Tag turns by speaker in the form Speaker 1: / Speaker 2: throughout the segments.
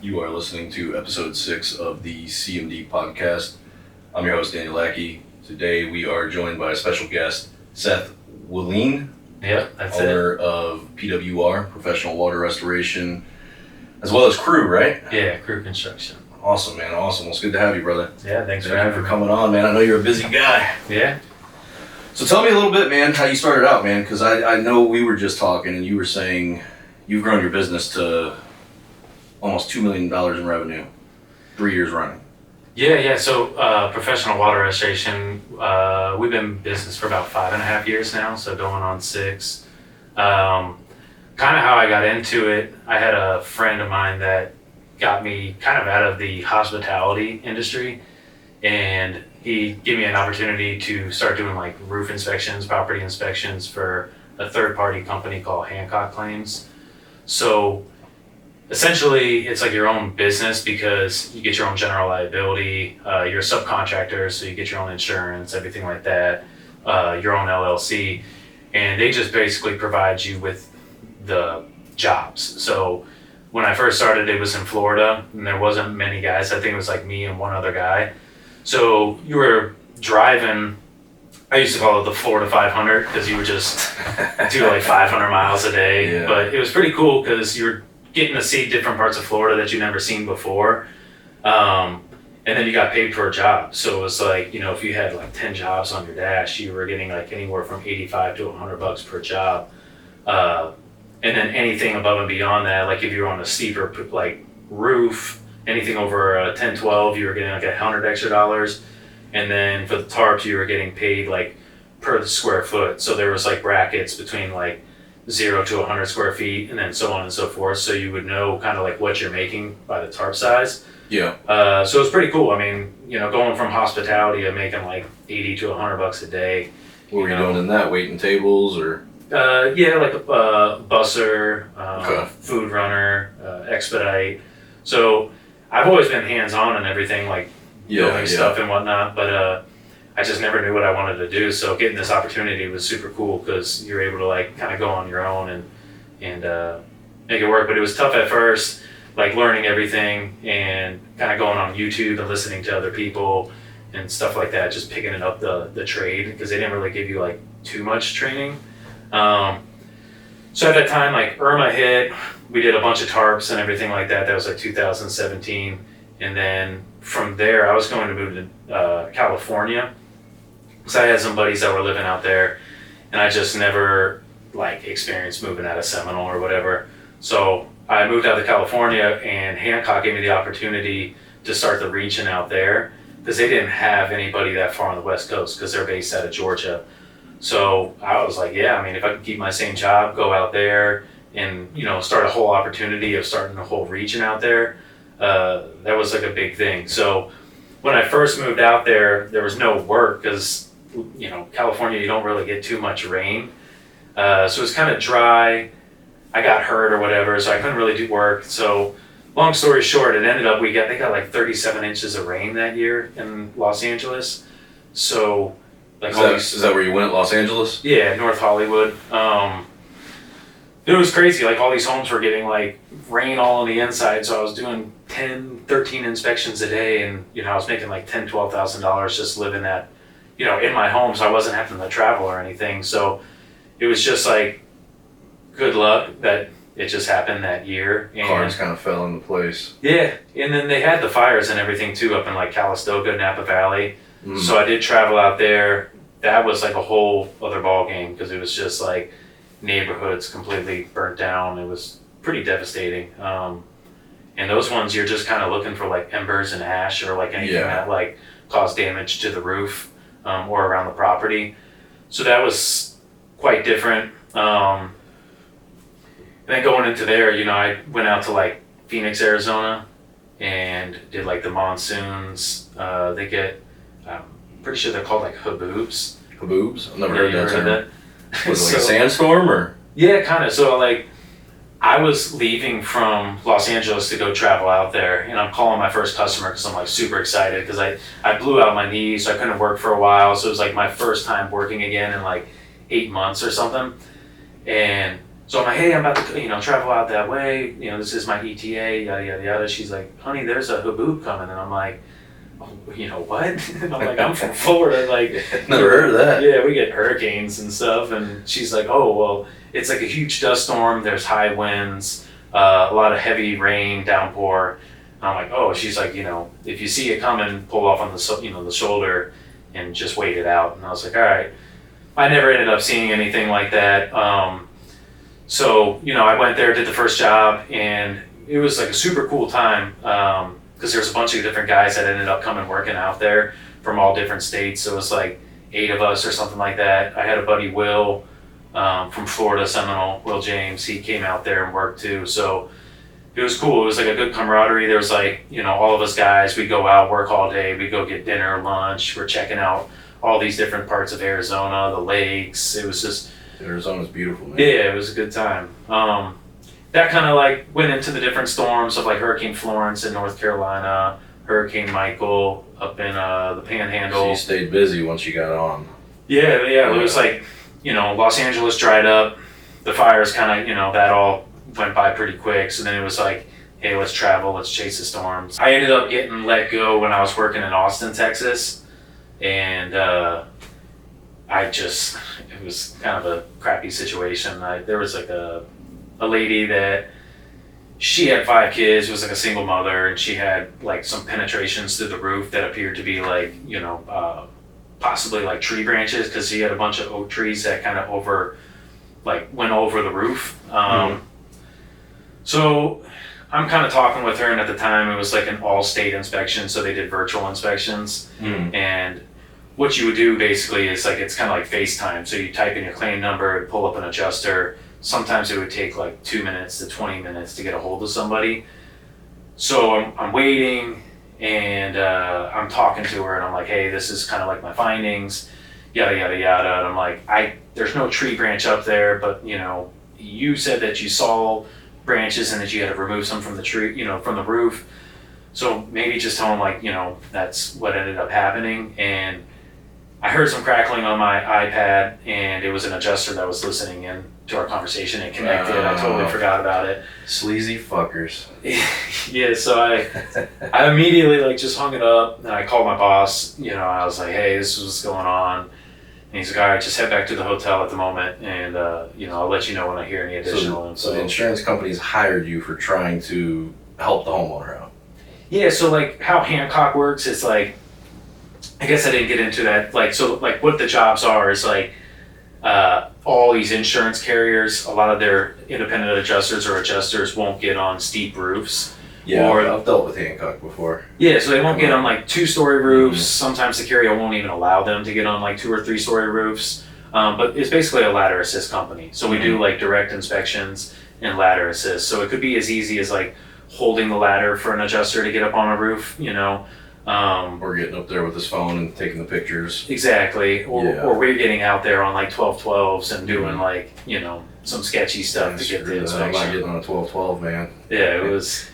Speaker 1: You are listening to episode 6 of the CMD Podcast. I'm your host, Daniel Lackey. Today we are joined by a special guest, Seth Willeen,
Speaker 2: Yep, that's
Speaker 1: owner of PWR, Professional Water Restoration, as well as Crew, right?
Speaker 2: Yeah, Crew Construction.
Speaker 1: Awesome, man. Awesome. Well, it's good to have you, brother.
Speaker 2: Yeah, thanks for
Speaker 1: Thank you
Speaker 2: having
Speaker 1: for
Speaker 2: me.
Speaker 1: coming on, man. I know you're a busy guy.
Speaker 2: Yeah.
Speaker 1: So tell me a little bit, man, how you started out, man, because I know we were just talking and you were saying you've grown your business to almost $2 million in revenue, 3 years running.
Speaker 2: Yeah. So Professional Water Restoration, we've been in business for about 5.5 years now, so going on 6. Kind of how I got into it, I had a friend of mine that got me kind of out of the hospitality industry, and he gave me an opportunity to start doing like roof inspections, property inspections for a third-party company called Hancock Claims. So essentially, it's like your own business because you get your own general liability, you're a subcontractor, so you get your own insurance, everything like that, your own LLC, and they just basically provide you with the jobs. So when I first started, it was in Florida, and there wasn't many guys. I think it was like me and one other guy. So you were driving, I used to call it the Florida 500, because you would just do like 500 miles a day.
Speaker 1: Yeah.
Speaker 2: But it was pretty cool because you were getting to see different parts of Florida that you've never seen before. And then you got paid per job. So it was like, if you had like 10 jobs on your dash, you were getting like anywhere from 85 to $100 per job. And then anything above and beyond that, like if you were on a steeper like roof, anything over a 10-12, you were getting like $100 extra. And then for the tarps, you were getting paid like per the square foot. So there was like brackets between like 0 to 100 square feet, and then so on and so forth. So you would know kind of like what you're making by the tarp size.
Speaker 1: Yeah.
Speaker 2: So it was pretty cool. I mean, going from hospitality to making like 80 to $100 a day.
Speaker 1: What were you doing in that? Waiting tables or?
Speaker 2: Yeah, like a busser,
Speaker 1: Okay.
Speaker 2: food runner, expedite. So I've always been hands-on and everything, like building stuff and whatnot, but I just never knew what I wanted to do. So getting this opportunity was super cool because you're able to like kind of go on your own and make it work. But it was tough at first, like learning everything and kind of going on YouTube and listening to other people and stuff like that, just picking it up the trade, because they didn't really give you like too much training. So at that time, like Irma hit, we did a bunch of tarps and everything like that. That was like 2017. And then from there, I was going to move to California. So I had some buddies that were living out there, and I just never like experienced moving out of Seminole or whatever. So I moved out to California, and Hancock gave me the opportunity to start the region out there because they didn't have anybody that far on the West Coast because they're based out of Georgia. So I was like, yeah, I mean, if I could keep my same job, go out there and, start a whole opportunity of starting a whole region out there, that was like a big thing. So when I first moved out there, there was no work because, California, you don't really get too much rain. So it was kind of dry. I got hurt or whatever, so I couldn't really do work. So long story short, it ended up, they got like 37 inches of rain that year in Los Angeles. So like
Speaker 1: Is that where you went, Los Angeles?
Speaker 2: Yeah, North Hollywood. It was crazy. Like all these homes were getting like rain all on the inside. So I was doing 10, 13 inspections a day, and I was making like $10,000, $12,000 just living at, in my home. So I wasn't having to travel or anything. So it was just like good luck that it just happened that year. And
Speaker 1: Cards kind of fell into place.
Speaker 2: yeah, and then they had the fires and everything too up in like Calistoga, Napa Valley. So I did travel out there. That was like a whole other ball game because it was just like neighborhoods completely burnt down. It was pretty devastating. And those ones, you're just kind of looking for like embers and ash or like anything that like caused damage to the roof or around the property. So that was quite different. And then going into there, I went out to like Phoenix, Arizona, and did like the monsoons. They get, I'm pretty sure they're called like haboobs.
Speaker 1: Haboobs? I've never
Speaker 2: Yeah,
Speaker 1: heard
Speaker 2: you
Speaker 1: that term.
Speaker 2: that?
Speaker 1: Was it like a sandstorm or?
Speaker 2: Yeah, kind of. So like, I was leaving from Los Angeles to go travel out there, and I'm calling my first customer because I'm like super excited because I blew out my knee, so I couldn't work for a while. So it was like my first time working again in like 8 months or something. And So I'm like, hey, I'm about to, travel out that way. This is my ETA, yada, yada, yada. She's like, honey, there's a haboob coming. And I'm like, oh, what? And I'm like, I'm from Florida. Like,
Speaker 1: Never heard of that.
Speaker 2: Yeah, we get hurricanes and stuff. And she's like, oh, well, it's like a huge dust storm. There's high winds, a lot of heavy rain, downpour. And I'm like, oh, she's like, if you see it coming, pull off on the shoulder and just wait it out. And I was like, all right. I never ended up seeing anything like that. So, I went there, did the first job, and it was like a super cool time because there's a bunch of different guys that ended up coming working out there from all different states. So it was like 8 of us or something like that. I had a buddy, Will, from Florida, Seminole, Will James. He came out there and worked too. So it was cool. It was like a good camaraderie. There was like, all of us guys, we'd go out, work all day. We'd go get dinner, lunch. We're checking out all these different parts of Arizona, the lakes. It was just...
Speaker 1: Arizona's beautiful, man.
Speaker 2: Yeah, it was a good time. That kind of like went into the different storms of like Hurricane Florence in North Carolina, Hurricane Michael up in the Panhandle.
Speaker 1: So you stayed busy once you got on.
Speaker 2: Yeah. It was like, Los Angeles dried up. The fires kind of, that all went by pretty quick. So then it was like, hey, let's travel, let's chase the storms. I ended up getting let go when I was working in Austin, Texas. And it was kind of a crappy situation. There was like a lady that she had 5 kids, was like a single mother, and she had like some penetrations through the roof that appeared to be like, possibly like tree branches, because she had a bunch of oak trees that kind of went over the roof. So I'm kind of talking with her, and at the time it was like an all-state inspection, so they did virtual inspections. And what you would do basically is like, it's kind of like FaceTime. So you type in your claim number, pull up an adjuster. Sometimes it would take like 2 minutes to 20 minutes to get a hold of somebody. So I'm waiting, and I'm talking to her, and I'm like, hey, this is kind of like my findings, yada, yada, yada. And I'm like, there's no tree branch up there, but you said that you saw branches and that you had to remove some from the tree, from the roof. So maybe just tell them like, that's what ended up happening. And I heard some crackling on my iPad, and it was an adjuster that was listening in to our conversation and connected. I totally forgot about it.
Speaker 1: Sleazy fuckers.
Speaker 2: Yeah, so I immediately like just hung it up, and I called my boss. I was like, hey, this is what's going on. And he's like, all right, just head back to the hotel at the moment, and I'll let you know when I hear any additional info.
Speaker 1: So the insurance companies hired you for trying to help the homeowner out.
Speaker 2: Yeah, so like how Hancock works, it's like, I guess I didn't get into that. Like, so like what the jobs are is like all these insurance carriers, a lot of their independent adjusters or adjusters won't get on steep roofs.
Speaker 1: Yeah, I've dealt with Hancock before.
Speaker 2: Yeah, so they won't get on like 2-story roofs. Sometimes the carrier won't even allow them to get on like 2 or 3-story roofs. But it's basically a ladder assist company. So we do like direct inspections and ladder assist. So it could be as easy as like holding the ladder for an adjuster to get up on a roof,
Speaker 1: or getting up there with his phone and taking the pictures.
Speaker 2: Exactly. Or we're getting out there on like 1212s and doing like, some sketchy stuff to get the inspection.
Speaker 1: I'm not getting on a 1212, man.
Speaker 2: Yeah, it was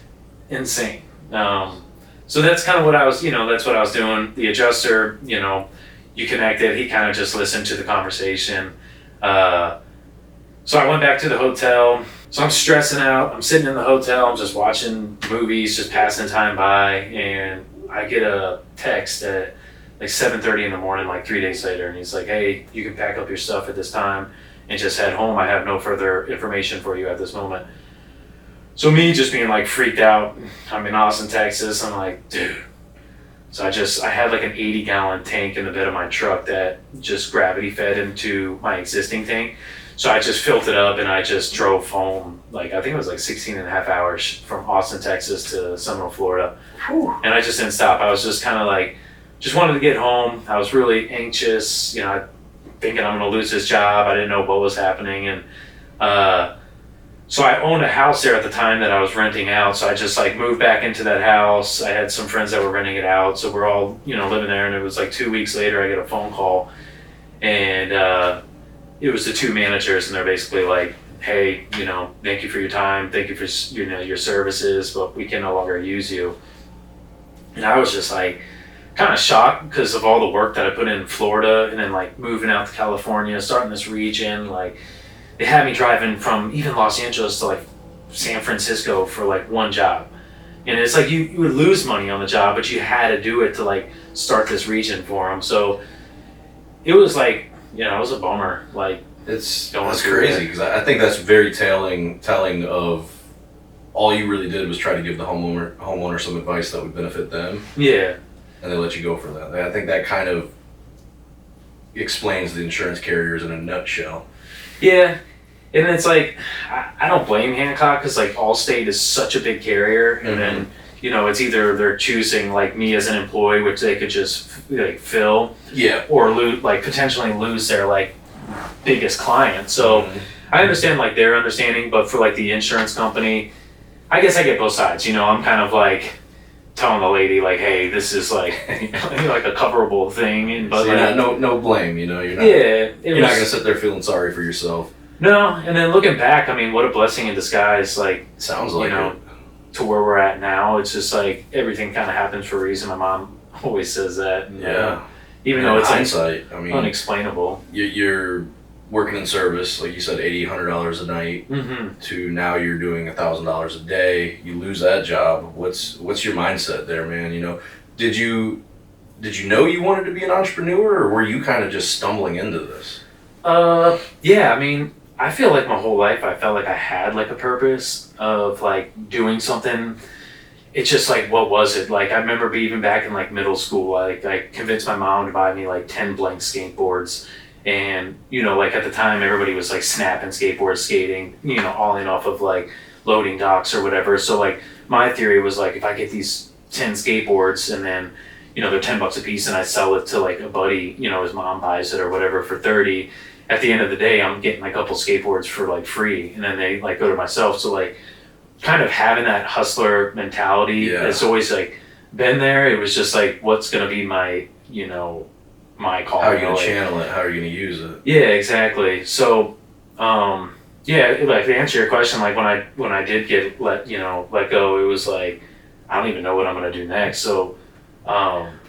Speaker 2: insane. So that's kind of what I was, that's what I was doing. The adjuster, you connected, he kind of just listened to the conversation. So I went back to the hotel. So I'm stressing out. I'm sitting in the hotel. I'm just watching movies, just passing time by. And I get a text at like 7:30 in the morning, like 3 days later. And he's like, hey, you can pack up your stuff at this time and just head home. I have no further information for you at this moment. So me just being like freaked out. I'm in Austin, Texas. I'm like, dude. So I had like an 80-gallon tank in the bed of my truck that just gravity fed into my existing tank. So I just filled it up and I just drove home, like I think it was like 16 and a half hours from Austin, Texas to Seminole, Florida. Whew. And I just didn't stop. I was just kind of like, just wanted to get home. I was really anxious, thinking I'm going to lose this job. I didn't know what was happening. And so I owned a house there at the time that I was renting out. So I just like moved back into that house. I had some friends that were renting it out. So we're all, living there. And it was like 2 weeks later, I get a phone call. And it was the 2 managers, and they're basically like, hey, thank you for your time. Thank you for, your services, but we can no longer use you. And I was just like kind of shocked because of all the work that I put in Florida and then like moving out to California, starting this region, like they had me driving from even Los Angeles to like San Francisco for like one job. And it's like you would lose money on the job, but you had to do it to like start this region for them. So it was like, it was a bummer. Like,
Speaker 1: that's crazy, because I think that's very telling of all you really did was try to give the homeowner some advice that would benefit them.
Speaker 2: Yeah.
Speaker 1: And they let you go for that. I think that kind of explains the insurance carriers in a nutshell.
Speaker 2: Yeah. And it's like, I don't blame Hancock, because like Allstate is such a big carrier, and then it's either they're choosing like me as an employee, which they could just like fill, or potentially lose their like biggest client. So I understand like their understanding, but for like the insurance company, I guess I get both sides. I'm kind of like telling the lady like, hey, this is like like a coverable thing, but
Speaker 1: so
Speaker 2: like,
Speaker 1: no blame. You're not.
Speaker 2: Yeah,
Speaker 1: you're not gonna sit there feeling sorry for yourself.
Speaker 2: No, and then looking back, I mean, what a blessing in disguise. Like,
Speaker 1: sounds like it.
Speaker 2: To where we're at now, it's just like everything kind of happens for a reason. My mom always says that. And, even though it's
Speaker 1: hindsight, I mean,
Speaker 2: unexplainable.
Speaker 1: You're working in service, like you said, $100 a night, to now you're doing $1,000 a day. You lose that job. What's your mindset there, man? Did you know you wanted to be an entrepreneur, or were you kind of just stumbling into this?
Speaker 2: Yeah, I mean, I feel like my whole life I felt like I had like a purpose of like doing something. It's just like, what was it? Like, I remember even back in like middle school, like I convinced my mom to buy me like 10 blank skateboards. And, like at the time everybody was like snapping skateboards, skating, all in off of like loading docks or whatever. So like my theory was like, if I get these 10 skateboards and then, they're $10 a piece, and I sell it to like a buddy, his mom buys it or whatever for 30. At the end of the day, I'm getting a couple skateboards for like free, and then they like go to myself. So like, kind of having that hustler mentality has always like been there. It was just like, what's gonna be my my call?
Speaker 1: How are you gonna channel it? How are you gonna use it?
Speaker 2: Yeah, exactly. So, like to answer your question, like when I did get let go, it was like, I don't even know what I'm gonna do next. So.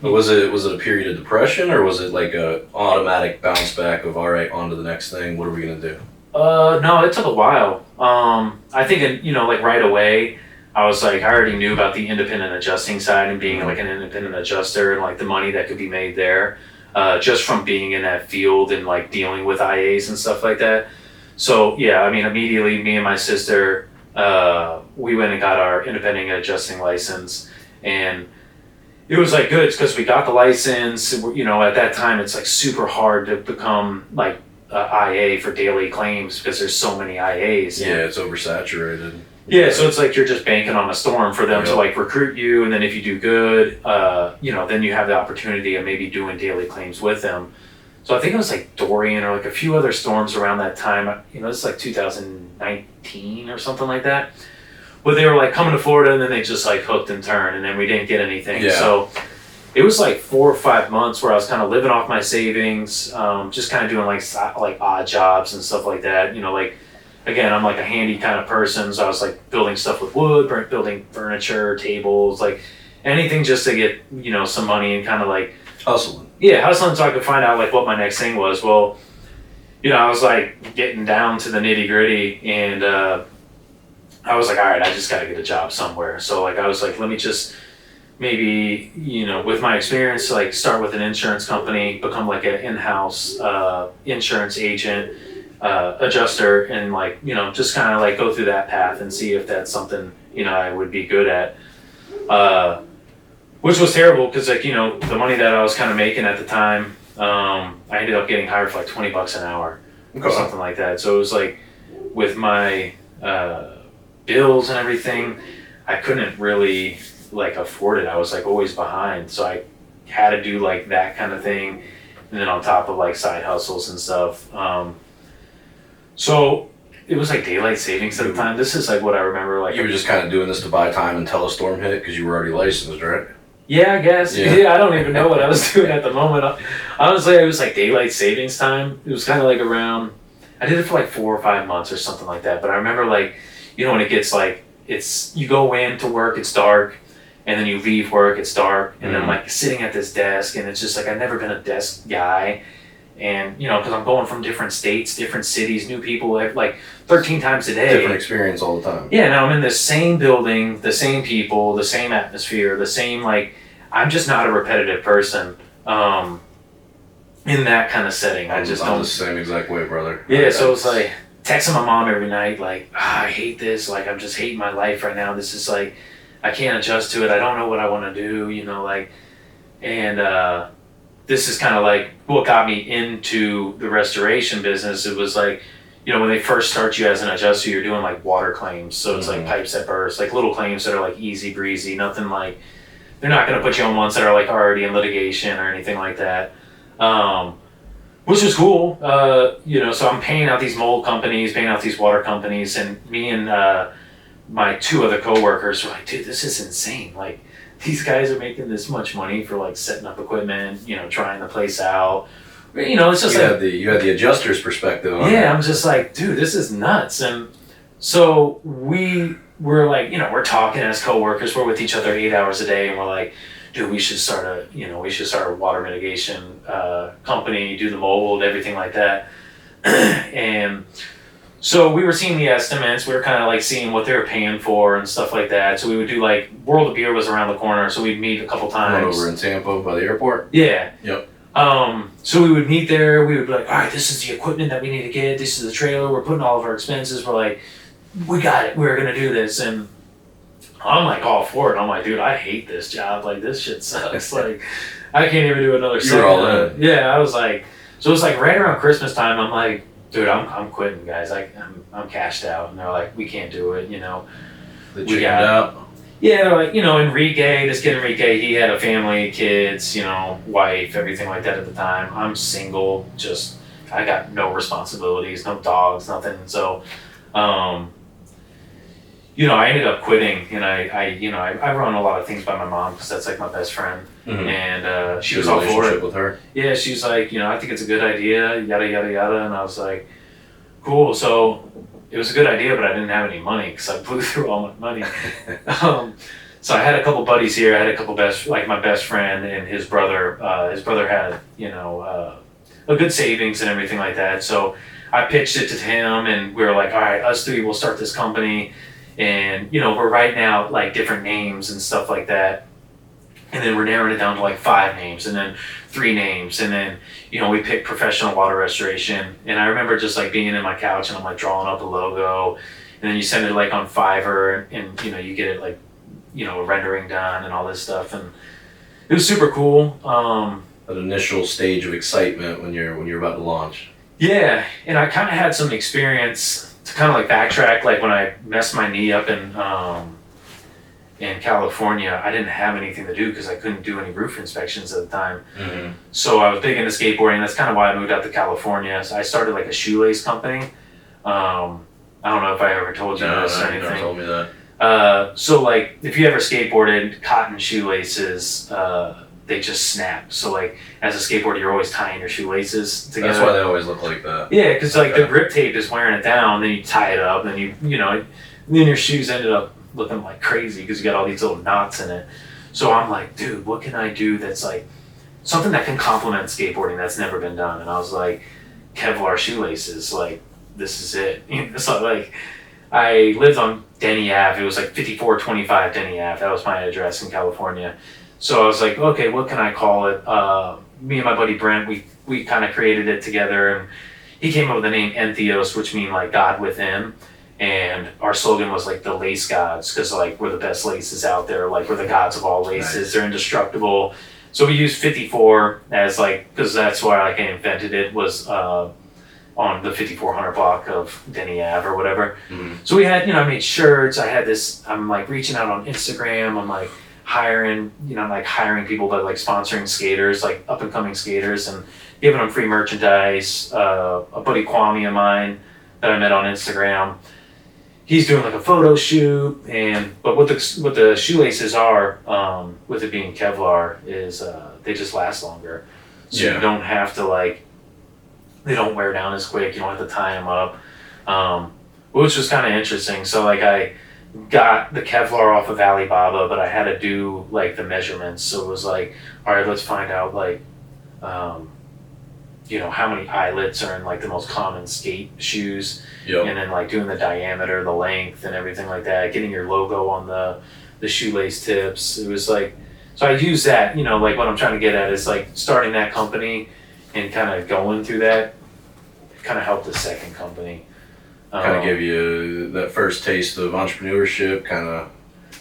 Speaker 1: Was it a period of depression, or was it like a automatic bounce back of, all right, on to the next thing? What are we gonna do?
Speaker 2: No, it took a while. I think like right away, I was like, I already knew about the independent adjusting side and being like an independent adjuster and like the money that could be made there, just from being in that field and like dealing with IAs and stuff like that. So yeah, I mean, immediately me and my sister, we went and got our independent adjusting license, and it was like good because we got the license. At that time it's like super hard to become like IA for daily claims because there's so many IAs.
Speaker 1: Yeah, it's oversaturated.
Speaker 2: Yeah, so it's like you're just banking on a storm for them to like recruit you, and then if you do good, then you have the opportunity of maybe doing daily claims with them. So I think it was like Dorian or like a few other storms around that time. It's like 2019 or something like that. But they were like coming to Florida, and then they just like hooked and turned, and then we didn't get anything.
Speaker 1: Yeah.
Speaker 2: So it was like 4 or 5 months where I was kind of living off my savings, just kind of doing like odd jobs and stuff like that. Like, again, I'm like a handy kind of person, so I was like building stuff with wood, building furniture, tables, like anything just to get some money and kind of like
Speaker 1: hustling.
Speaker 2: Yeah, hustling, so I could find out like what my next thing was. Well, I was like getting down to the nitty gritty, and I was like, all right, I just got to get a job somewhere. So like, I was like, let me just maybe, with my experience, like start with an insurance company, become like an in-house insurance agent, adjuster, and like, just kind of like go through that path and see if that's something, I would be good at. Which was terrible because like, the money that I was kind of making at the time, I ended up getting hired for like $20 an hour or something like that. So it was like with my bills and everything, I couldn't really like afford it. I was like always behind, so I had to do like that kind of thing, and then on top of like side hustles and stuff. So it was like daylight savings at the time. This is like what I remember. Like,
Speaker 1: you were just kind of doing this to buy time until a storm hit because you were already licensed, right?
Speaker 2: Yeah, I guess. Yeah, I don't even know what I was doing at the moment. Honestly, it was like daylight savings time. It was kind of like around, I did it for like 4 or 5 months or something like that. But I remember like, when it gets like, you go in to work, it's dark, and then you leave work, it's dark, and then I'm like sitting at this desk, and it's just like, I've never been a desk guy, And, you know, because I'm going from different states, different cities, new people, like 13 times a day.
Speaker 1: Different experience all the time.
Speaker 2: Yeah, now I'm in the same building, the same people, the same atmosphere, the same, like, I'm just not a repetitive person in that kind of setting. I'm
Speaker 1: the same exact way, brother.
Speaker 2: Yeah, so it's like texting my mom every night, like, I hate this, like, I'm just hating my life right now. This is like, I can't adjust to it. I don't know what I want to do, you know, like, and this is kind of like what got me into the restoration business. It was like, you know, when they first start you as an adjuster, you're doing like water claims. So it's like pipes that burst, like little claims that are like easy breezy, nothing like, they're not going to put you on ones that are like already in litigation or anything like that. Which was cool, you know, so I'm paying out these mold companies, paying out these water companies, and me and my two other coworkers were like, dude, this is insane. Like, these guys are making this much money for like setting up equipment, you know, trying the place out. You know, it's just
Speaker 1: you had the adjuster's perspective on
Speaker 2: yeah,
Speaker 1: that.
Speaker 2: I'm just like, dude, this is nuts. And so we were like, you know, we're talking as coworkers, we're with each other 8 hours a day, and we're like, dude, we should start a water mitigation company, do the mold, everything like that. And so we were seeing the estimates, we were kind of like seeing what they were paying for and stuff like that. So we would do like, World of Beer was around the corner, so we'd meet a couple times.
Speaker 1: One over in Tampa by the airport?
Speaker 2: Yeah.
Speaker 1: Yep.
Speaker 2: So we would meet there, we would be like, all right, this is the equipment that we need to get, this is the trailer, we're putting all of our expenses, we're like, we got it, we're gonna do this. And I'm like all for it. I'm like, dude, I hate this job. Like, this shit sucks. Like, I can't even do another second.
Speaker 1: You were all in.
Speaker 2: Yeah, I was like, so it was like right around Christmas time. I'm like, dude, I'm quitting, guys. I'm cashed out. And they're like, we can't do it. You know,
Speaker 1: They chickened out.
Speaker 2: Yeah, they're like, you know, this kid Enrique, he had a family, kids, you know, wife, everything like that at the time. I'm single. Just, I got no responsibilities, no dogs, nothing. So, you know, I ended up quitting, and I run a lot of things by my mom because that's like my best friend, and she was all for it.
Speaker 1: With her.
Speaker 2: Yeah, she's like, you know, I think it's a good idea, yada yada yada, and I was like, cool. So it was a good idea, but I didn't have any money because I blew through all my money. So I had a couple buddies here. I had a couple my best friend and his brother. His brother had, you know, a good savings and everything like that. So I pitched it to him, and we were like, all right, us three will start this company. And, you know, we're writing out like different names and stuff like that. And then we're narrowing it down to like 5 names and then 3 names. And then, you know, we picked professional water restoration. And I remember just like being in my couch and I'm like drawing up a logo. And then you send it like on Fiverr and you know, you get it like, you know, a rendering done and all this stuff. And it was super cool.
Speaker 1: That initial stage of excitement when you're about to launch.
Speaker 2: Yeah. And I kind of had some experience to kind of like backtrack, like when I messed my knee up in California, I didn't have anything to do because I couldn't do any roof inspections at the time. Mm-hmm. So I was big into skateboarding. That's kind of why I moved out to California. So I started like a shoelace company. I don't know if I ever told you this or anything.
Speaker 1: You never told me that.
Speaker 2: So like if you ever skateboarded, cotton shoelaces, they just snap. So like as a skateboarder, you're always tying your shoelaces together.
Speaker 1: That's why they always look like that.
Speaker 2: Yeah, because like the grip tape is wearing it down. Then you tie it up, and you know, and then your shoes ended up looking like crazy because you got all these little knots in it. So I'm like, dude, what can I do that's like something that can complement skateboarding that's never been done? And I was like, Kevlar shoelaces. Like, this is it. So like, I lived on Denny Ave. It was like 5425 Denny Ave. That was my address in California. So I was like, okay, what can I call it? Me and my buddy Brent, we kind of created it together, and he came up with the name Entheos, which means like God within. And our slogan was like the lace gods, because like we're the best laces out there, like we're the gods of all laces. Nice. They're indestructible. So we used 54 as like, because that's why like I invented it, was on the 5400 block of Denny Ave or whatever. Mm-hmm. So we had, you know, I made shirts. I had this. I'm like reaching out on Instagram. I'm like hiring people, but like sponsoring skaters, like up and coming skaters, and giving them free merchandise. A buddy Kwame of mine that I met on Instagram, he's doing like a photo shoot, but what the shoelaces are, with it being Kevlar, is they just last longer. So you don't have to like, they don't wear down as quick. You don't have to tie them up, which was kind of interesting. So like I got the Kevlar off of Alibaba, but I had to do like the measurements. So it was like, all right, let's find out like how many eyelets are in like the most common skate shoes,
Speaker 1: Yep.
Speaker 2: and then like doing the diameter, the length, and everything like that. Getting your logo on the shoelace tips. It was like, so I use that. Like what I'm trying to get at is like starting that company and kind of going through that. Kind of helped the second company.
Speaker 1: Kind of give you that first taste of entrepreneurship, kind of.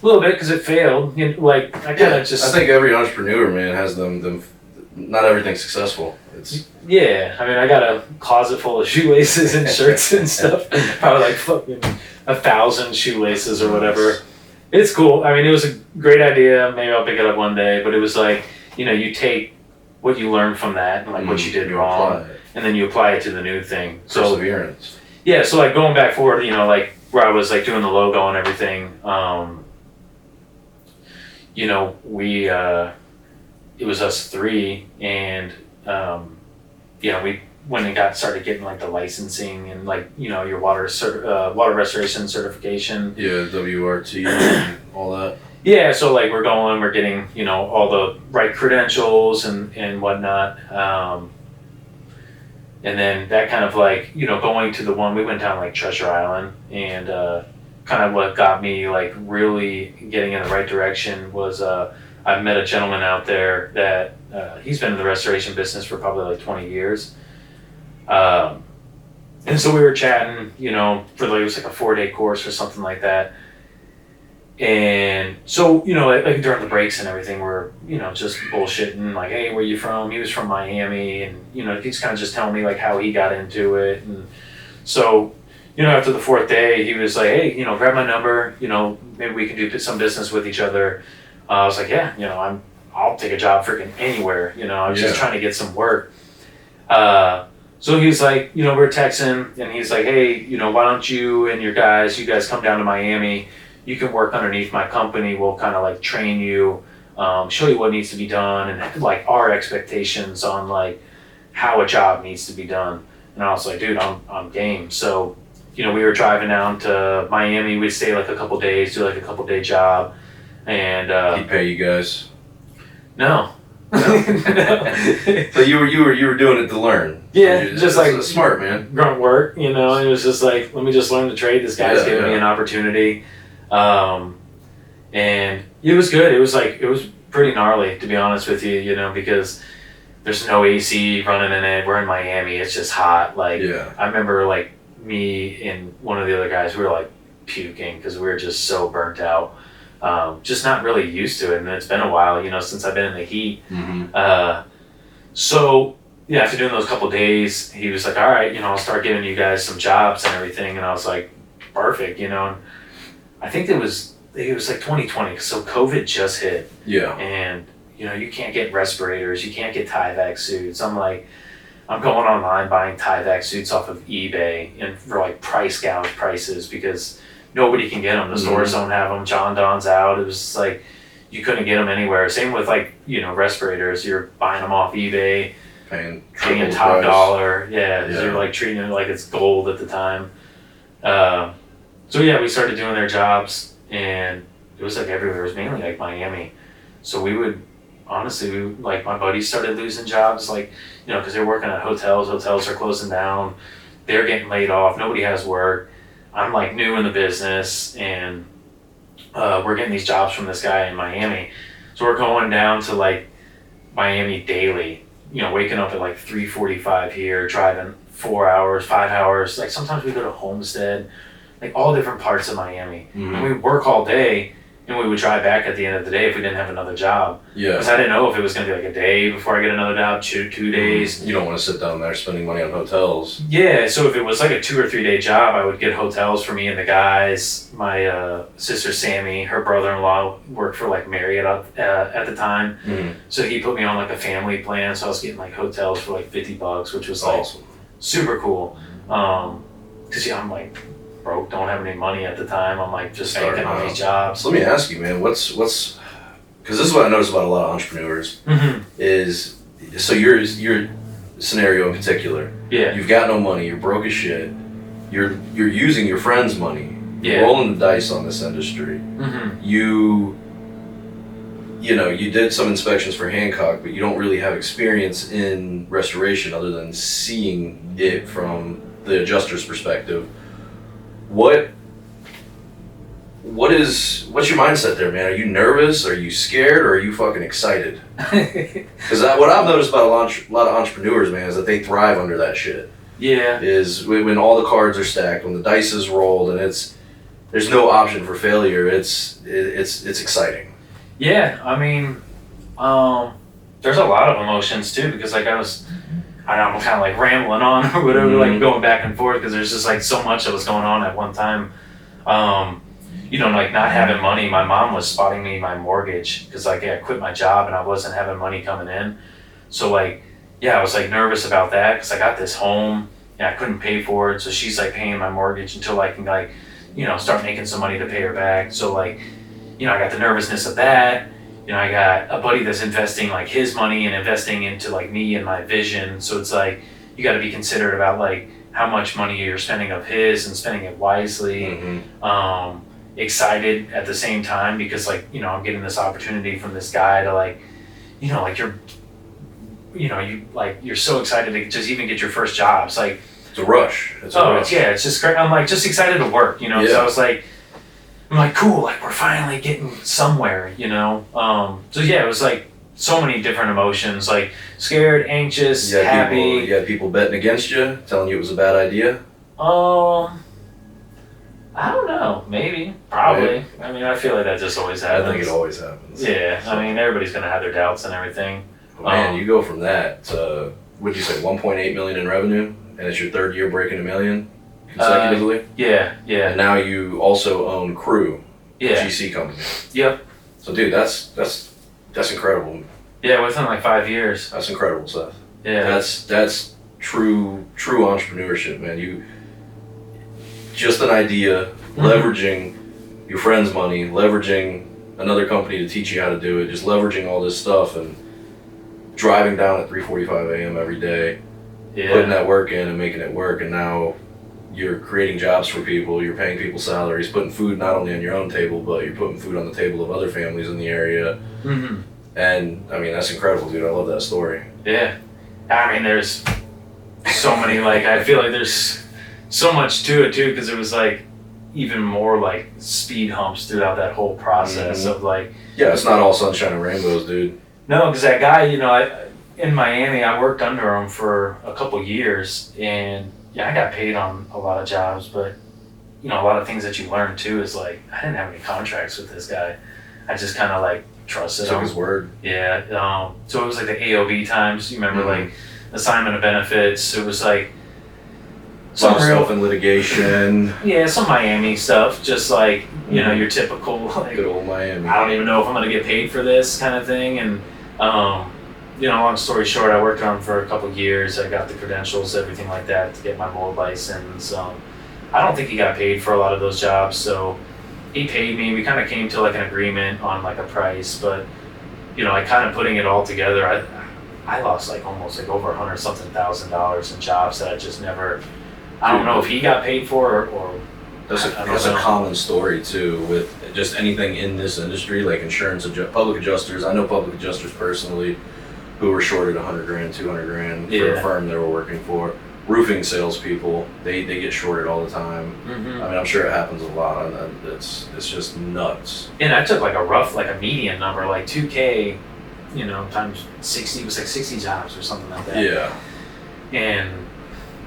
Speaker 2: A little bit because it failed. Like I kind of just.
Speaker 1: I think every entrepreneur, man, has them. Not everything's successful. It's.
Speaker 2: Yeah, I mean, I got a closet full of shoelaces and shirts and stuff. Probably like fucking 1,000 shoelaces or whatever. It's cool. I mean, it was a great idea. Maybe I'll pick it up one day. But it was like, you take what you learned from that and like what you did wrong, and then you apply it to the new thing.
Speaker 1: Perseverance.
Speaker 2: So, yeah, so like going back forward, like where I was like doing the logo and everything, we it was us three, and we went and started getting like the licensing and like your water restoration certification.
Speaker 1: Yeah, WRT and all that.
Speaker 2: Yeah, so like we're getting all the right credentials and whatnot. And then that kind of like, going to the one, we went down like Treasure Island, and kind of what got me like really getting in the right direction was I met a gentleman out there that he's been in the restoration business for probably like 20 years. And so we were chatting, for like, it was like a 4-day course or something like that. And so, like during the breaks and everything, we're, just bullshitting, like, hey, where you from? He was from Miami, and, he's kind of just telling me, like, how he got into it. And so, after the 4th day, he was like, hey, grab my number, maybe we can do some business with each other. I was like, yeah, I'll take a job freaking anywhere, I was just trying to get some work. So he was like, we're texting, and he's like, hey, why don't you and you guys come down to Miami? You can work underneath my company. We'll kind of like train you, show you what needs to be done, and like our expectations on like how a job needs to be done. And I was like, dude, I'm game. So, we were driving down to Miami. We'd stay like a couple days, do like a couple day job, and
Speaker 1: he'd pay you guys.
Speaker 2: No.
Speaker 1: So you were doing it to learn.
Speaker 2: Yeah, just like
Speaker 1: smart, man.
Speaker 2: Grunt work, it was just like, let me just learn the trade. This guy's giving me an opportunity. And it was good. It was pretty gnarly, to be honest with you, because there's no AC running in it. We're in Miami. It's just hot. Like, I remember like me and one of the other guys, we were like puking because we were just so burnt out. Just not really used to it. And it's been a while, since I've been in the heat.
Speaker 1: Mm-hmm.
Speaker 2: So yeah, after doing those couple days, he was like, all right, I'll start giving you guys some jobs and everything. And I was like, perfect, and I think it was like 2020, so COVID just hit. Yeah. And, you can't get respirators, you can't get Tyvek suits. I'm going online buying Tyvek suits off of eBay and for like price gouge prices because nobody can get them. The stores don't have them. John Don's out. It was just like, you couldn't get them anywhere. Same with like, respirators. You're buying them off eBay, paying top dollar. Yeah. You're like treating it like it's gold at the time. So yeah, we started doing their jobs, and it was like everywhere. It was mainly like Miami. So we would, honestly, like my buddies started losing jobs, like, because they're working at hotels. Hotels are closing down. They're getting laid off. Nobody has work. I'm like new in the business, and we're getting these jobs from this guy in Miami. So we're going down to like Miami daily, waking up at like 3:45 here, driving 4 hours, 5 hours. Like sometimes we go to Homestead, like all different parts of Miami. Mm-hmm. And we work all day, and we would drive back at the end of the day if we didn't have another job. Yeah. Because I didn't know if it was going to be like a day before I get another job, two days.
Speaker 1: You don't want to sit down there spending money on hotels.
Speaker 2: Yeah, so if it was like a 2 or 3 day job, I would get hotels for me and the guys. My sister Sammy, her brother-in-law worked for like Marriott at the time. Mm-hmm. So he put me on like a family plan, so I was getting like hotels for like $50, which was like super cool. Because I'm like broke, don't have any money at the time. I'm like just banking on these jobs.
Speaker 1: So let me ask you, man, what's because this is what I notice about a lot of entrepreneurs is, so your scenario in particular, you've got no money, you're broke as shit, you're using your friend's money, rolling the dice on this industry. You you know, you did some inspections for Hancock, but you don't really have experience in restoration other than seeing it from the adjuster's perspective. What's your mindset there, man? Are you nervous? Are you scared? Or are you fucking excited? Because what I've noticed about a lot of entrepreneurs, man, is that they thrive under that shit.
Speaker 2: Yeah.
Speaker 1: Is when all the cards are stacked, when the dice is rolled, and there's no option for failure. It's exciting.
Speaker 2: Yeah, I mean, there's a lot of emotions too, because like I'm kind of like rambling on or whatever, like going back and forth, because there's just like so much that was going on at one time. You know, like not having money. My mom was spotting me my mortgage because like I quit my job and I wasn't having money coming in. So like, yeah, I was like nervous about that because I got this home and I couldn't pay for it. So she's like paying my mortgage until I can like, you know, start making some money to pay her back. So like, you know, I got the nervousness of that. You know, I got a buddy that's investing like his money and investing into like me and my vision. So it's like, you got to be considerate about like how much money you're spending of his and spending it wisely. Excited at the same time because like, you know, I'm getting this opportunity from this guy to like, you know, like you're so excited to just even get your first job. It's like,
Speaker 1: it's a rush. It's
Speaker 2: just great. I'm like just excited to work, you know. Yeah. So I was like, I'm like, cool, like we're finally getting somewhere, you know. So yeah, it was like so many different emotions, like scared, anxious, happy.
Speaker 1: You had people betting against you, telling you it was a bad idea.
Speaker 2: I don't know. Maybe. Probably. Maybe. I mean, I feel like that just always happens.
Speaker 1: I think it always happens.
Speaker 2: Yeah. So. I mean, everybody's gonna have their doubts and everything.
Speaker 1: Man, you go from that to, what'd you say, 1.8 million in revenue, and it's your third year breaking $1 million consecutively.
Speaker 2: Yeah.
Speaker 1: And now you also own Crew, GC company.
Speaker 2: Yep.
Speaker 1: So, dude, that's incredible.
Speaker 2: Yeah, within like 5 years.
Speaker 1: That's incredible, Seth.
Speaker 2: Yeah.
Speaker 1: That's true entrepreneurship, man. Just an idea, leveraging your friend's money, leveraging another company to teach you how to do it, just leveraging all this stuff and driving down at 3:45 a.m. every day, putting that work in and making it work. And now you're creating jobs for people, you're paying people salaries, putting food not only on your own table, but you're putting food on the table of other families in the area. And I mean, that's incredible, dude. I love that story.
Speaker 2: Yeah. I mean, there's so many, like, I feel like there's so much to it too, because it was like even more like speed humps throughout that whole process of like.
Speaker 1: Yeah, it's not all sunshine and rainbows, dude.
Speaker 2: No, because that guy, you know, in Miami, I worked under him for a couple years, and yeah, I got paid on a lot of jobs, but you know, a lot of things that you learn too is like I didn't have any contracts with this guy. I just kind of like trusted him.
Speaker 1: Took his word.
Speaker 2: Yeah. So it was like the AOB times. You remember like assignment of benefits. It was like.
Speaker 1: Some stuff in litigation.
Speaker 2: Yeah, some Miami stuff, just like, you know, your typical, like,
Speaker 1: good old Miami.
Speaker 2: I don't even know if I'm going to get paid for this kind of thing. And, you know, long story short, I worked on him for a couple of years. I got the credentials, everything like that to get my mold license. I don't think he got paid for a lot of those jobs. So he paid me. We kind of came to like an agreement on like a price. But, you know, I kind of putting it all together, I lost like almost like over $100-something thousand in jobs that I just never... I don't know if he got paid for or
Speaker 1: that's a common story too with just anything in this industry, like insurance, public adjusters. I know public adjusters personally who were shorted $100,000, $200,000 for a firm they were working for. Roofing salespeople, they get shorted all the time. I mean, I'm sure it happens a lot. It's just nuts.
Speaker 2: And I took like a median number, like 2K, you know, times 60. It was like 60 jobs or something like that.
Speaker 1: Yeah.
Speaker 2: And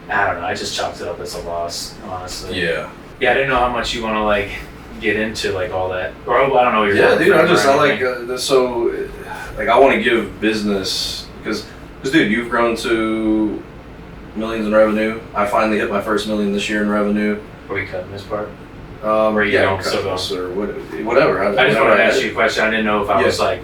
Speaker 2: I don't know. I just chalked it up as a loss, honestly.
Speaker 1: Yeah.
Speaker 2: Yeah, I didn't know how much you want to like get into like all that, or I don't know.
Speaker 1: Yeah, dude. I like so like I want to give business because dude, you've grown to millions in revenue. I finally hit my first $1 million this year in revenue.
Speaker 2: Are we cutting this part?
Speaker 1: Or whatever.
Speaker 2: I just wanted to ask you a question. I didn't know if I was like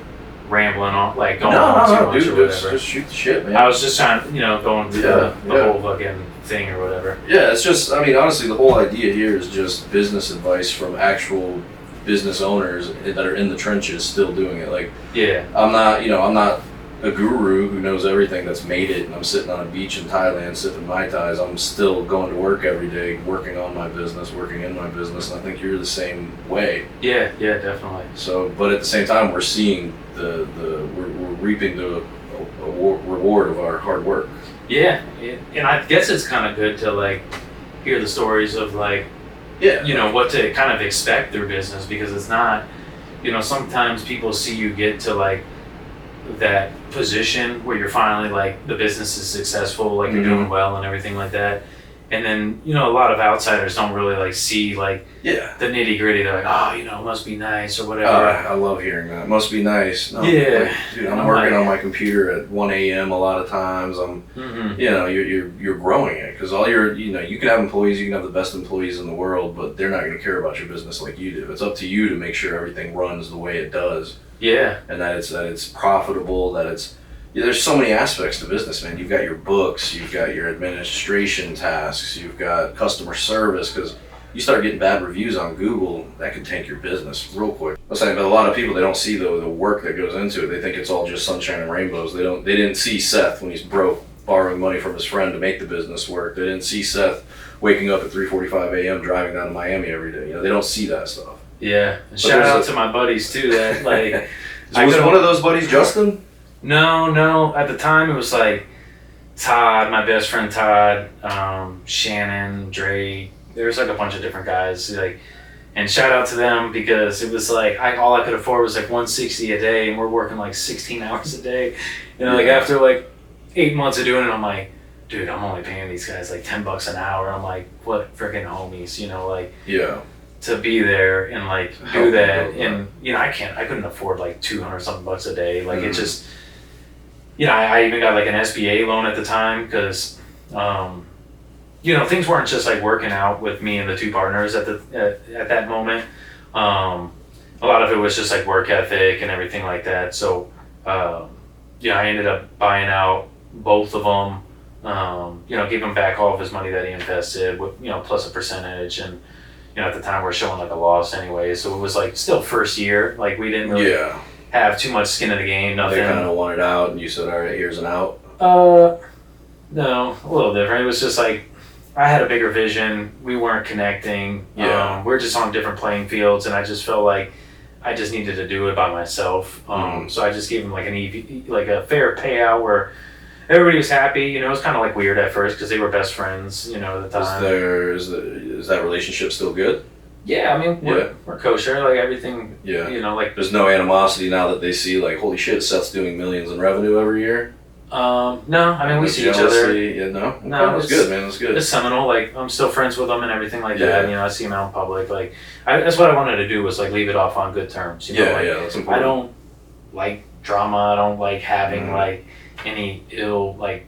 Speaker 2: rambling on, like going on too much or whatever.
Speaker 1: Just shoot the shit, man.
Speaker 2: I was just trying, you know, going through the whole fucking thing or whatever.
Speaker 1: Yeah, it's just, I mean, honestly, the whole idea here is just business advice from actual business owners that are in the trenches still doing it. Like,
Speaker 2: yeah,
Speaker 1: I'm not a guru who knows everything that's made it, and I'm sitting on a beach in Thailand sipping Mai Tais. I'm still going to work every day, working on my business, working in my business, and I think you're the same way.
Speaker 2: Yeah, definitely.
Speaker 1: So, but at the same time, we're seeing we're reaping the reward of our hard work.
Speaker 2: Yeah, and I guess it's kind of good to like hear the stories of like, you know, what to kind of expect through business, because it's not, you know, sometimes people see you get to like that position where you're finally like the business is successful, like you're doing well and everything like that, and then, you know, a lot of outsiders don't really like see like the nitty gritty. They're like, oh, you know, it must be nice or whatever.
Speaker 1: I love hearing that. It must be nice. No,
Speaker 2: yeah,
Speaker 1: like, dude, I'm working on my computer at 1 a.m. a lot of times. I'm you know, you're growing it, because all you know, you can have employees, you can have the best employees in the world, but they're not going to care about your business like you do. It's up to you to make sure everything runs the way it does. Yeah, and that it's profitable. That it's there's so many aspects to business, man. You've got your books, you've got your administration tasks, you've got customer service. Because you start getting bad reviews on Google, that could tank your business real quick. I'm saying, but a lot of people, they don't see the work that goes into it. They think it's all just sunshine and rainbows. They didn't see Seth when he's broke, borrowing money from his friend to make the business work. They didn't see Seth waking up at 3:45 a.m. driving down to Miami every day. You know, they don't see that stuff.
Speaker 2: Yeah, and shout out to my buddies too. That like,
Speaker 1: was one of those buddies Justin?
Speaker 2: No. At the time, it was like Todd, my best friend Todd, Shannon, Dre. There was like a bunch of different guys. Like, and shout out to them, because it was like all I could afford was like $160 a day, and we're working like 16 hours a day. You know, like after like 8 months of doing it, I'm like, dude, I'm only paying these guys like $10 an hour. I'm like, what freaking homies, you know, like to be there and like do that. And you know, I couldn't afford like 200 something bucks a day. Like it just, you know, I even got like an SBA loan at the time, because you know, things weren't just like working out with me and the two partners at that moment. A lot of it was just like work ethic and everything like that. So yeah, I ended up buying out both of them. You know, gave him back all of his money that he invested, with, you know, plus a percentage. And you know, at the time we were showing like a loss anyway, so it was like still first year. Like we didn't really have too much skin in the game. Nothing.
Speaker 1: They kind of wanted out, and you said, "All right, here's an out."
Speaker 2: No, a little different. It was just like I had a bigger vision. We weren't connecting. We're just on different playing fields, and I just felt like I just needed to do it by myself. So I just gave him like a fair payout where everybody was happy. You know, it was kind of like weird at first because they were best friends, you know, at the time.
Speaker 1: Is that relationship still good?
Speaker 2: Yeah, I mean, we're kosher, like everything, you know, like...
Speaker 1: There's no animosity now that they see, like, holy shit, Seth's doing millions in revenue every year?
Speaker 2: No, I mean, we see each other.
Speaker 1: Yeah, no? No, it's good, man, it's good.
Speaker 2: It's seminal, like, I'm still friends with them and everything like that, you know, I see them out in public, like, that's what I wanted to do, was, like, leave it off on good terms, you know, like,
Speaker 1: that's important.
Speaker 2: I don't like drama, I don't like having, like, any ill, like,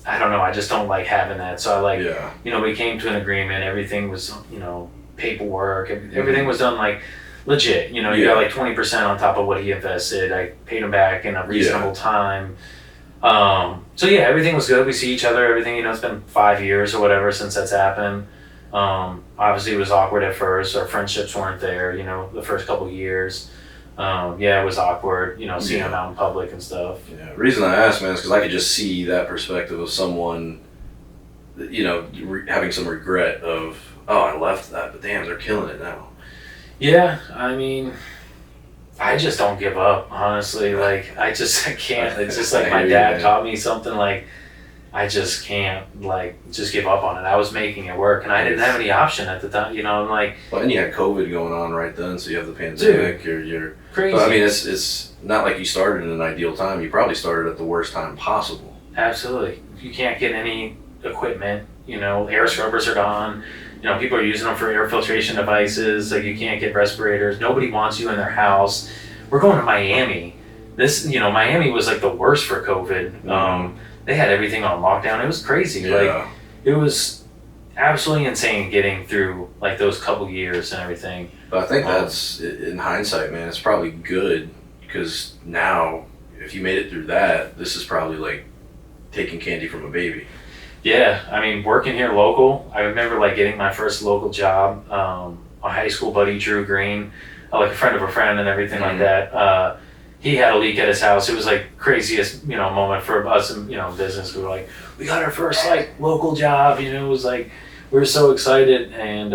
Speaker 2: I don't know, I just don't like having that, so I, like, you know, we came to an agreement, everything was, you know, paperwork, everything was done, like, legit, you know, you got, like, 20% on top of what he invested, I paid him back in a reasonable time. So yeah, everything was good. We see each other, everything, you know, it's been 5 years or whatever since that's happened. Obviously it was awkward at first. Our friendships weren't there, you know, the first couple of years. It was awkward, you know, seeing him out in public and stuff. Yeah,
Speaker 1: the reason I asked, man, is because I could just see that perspective of someone, you know, having some regret of, oh, I left that, but damn, they're killing it now.
Speaker 2: Yeah, I mean... I just don't give up, honestly. Like, I can't. It's just like my dad taught me something, like, I just can't, like, just give up on it. I was making it work, and I didn't have any option at the time, you know, I'm like...
Speaker 1: Well, and you had COVID going on right then, so you have the pandemic, you're
Speaker 2: crazy.
Speaker 1: So, I mean, it's not like you started in an ideal time. You probably started at the worst time possible.
Speaker 2: Absolutely. You can't get any equipment, you know, air scrubbers are gone. You know, people are using them for air filtration devices. Like, you can't get respirators. Nobody wants you in their house. We're going to Miami. Miami was like the worst for COVID. They had everything on lockdown. It was crazy. Yeah. Like, it was absolutely insane getting through like those couple years and everything.
Speaker 1: But I think that's, in hindsight, man, it's probably good, because now, if you made it through that, this is probably like taking candy from a baby.
Speaker 2: Yeah, I mean, working here local, I remember like getting my first local job. A high school buddy, Drew Green, like a friend of a friend and everything like that. he had a leak at his house. It was like craziest, moment for us in, business. We were like, we got our first like local job, it was like, we were so excited. And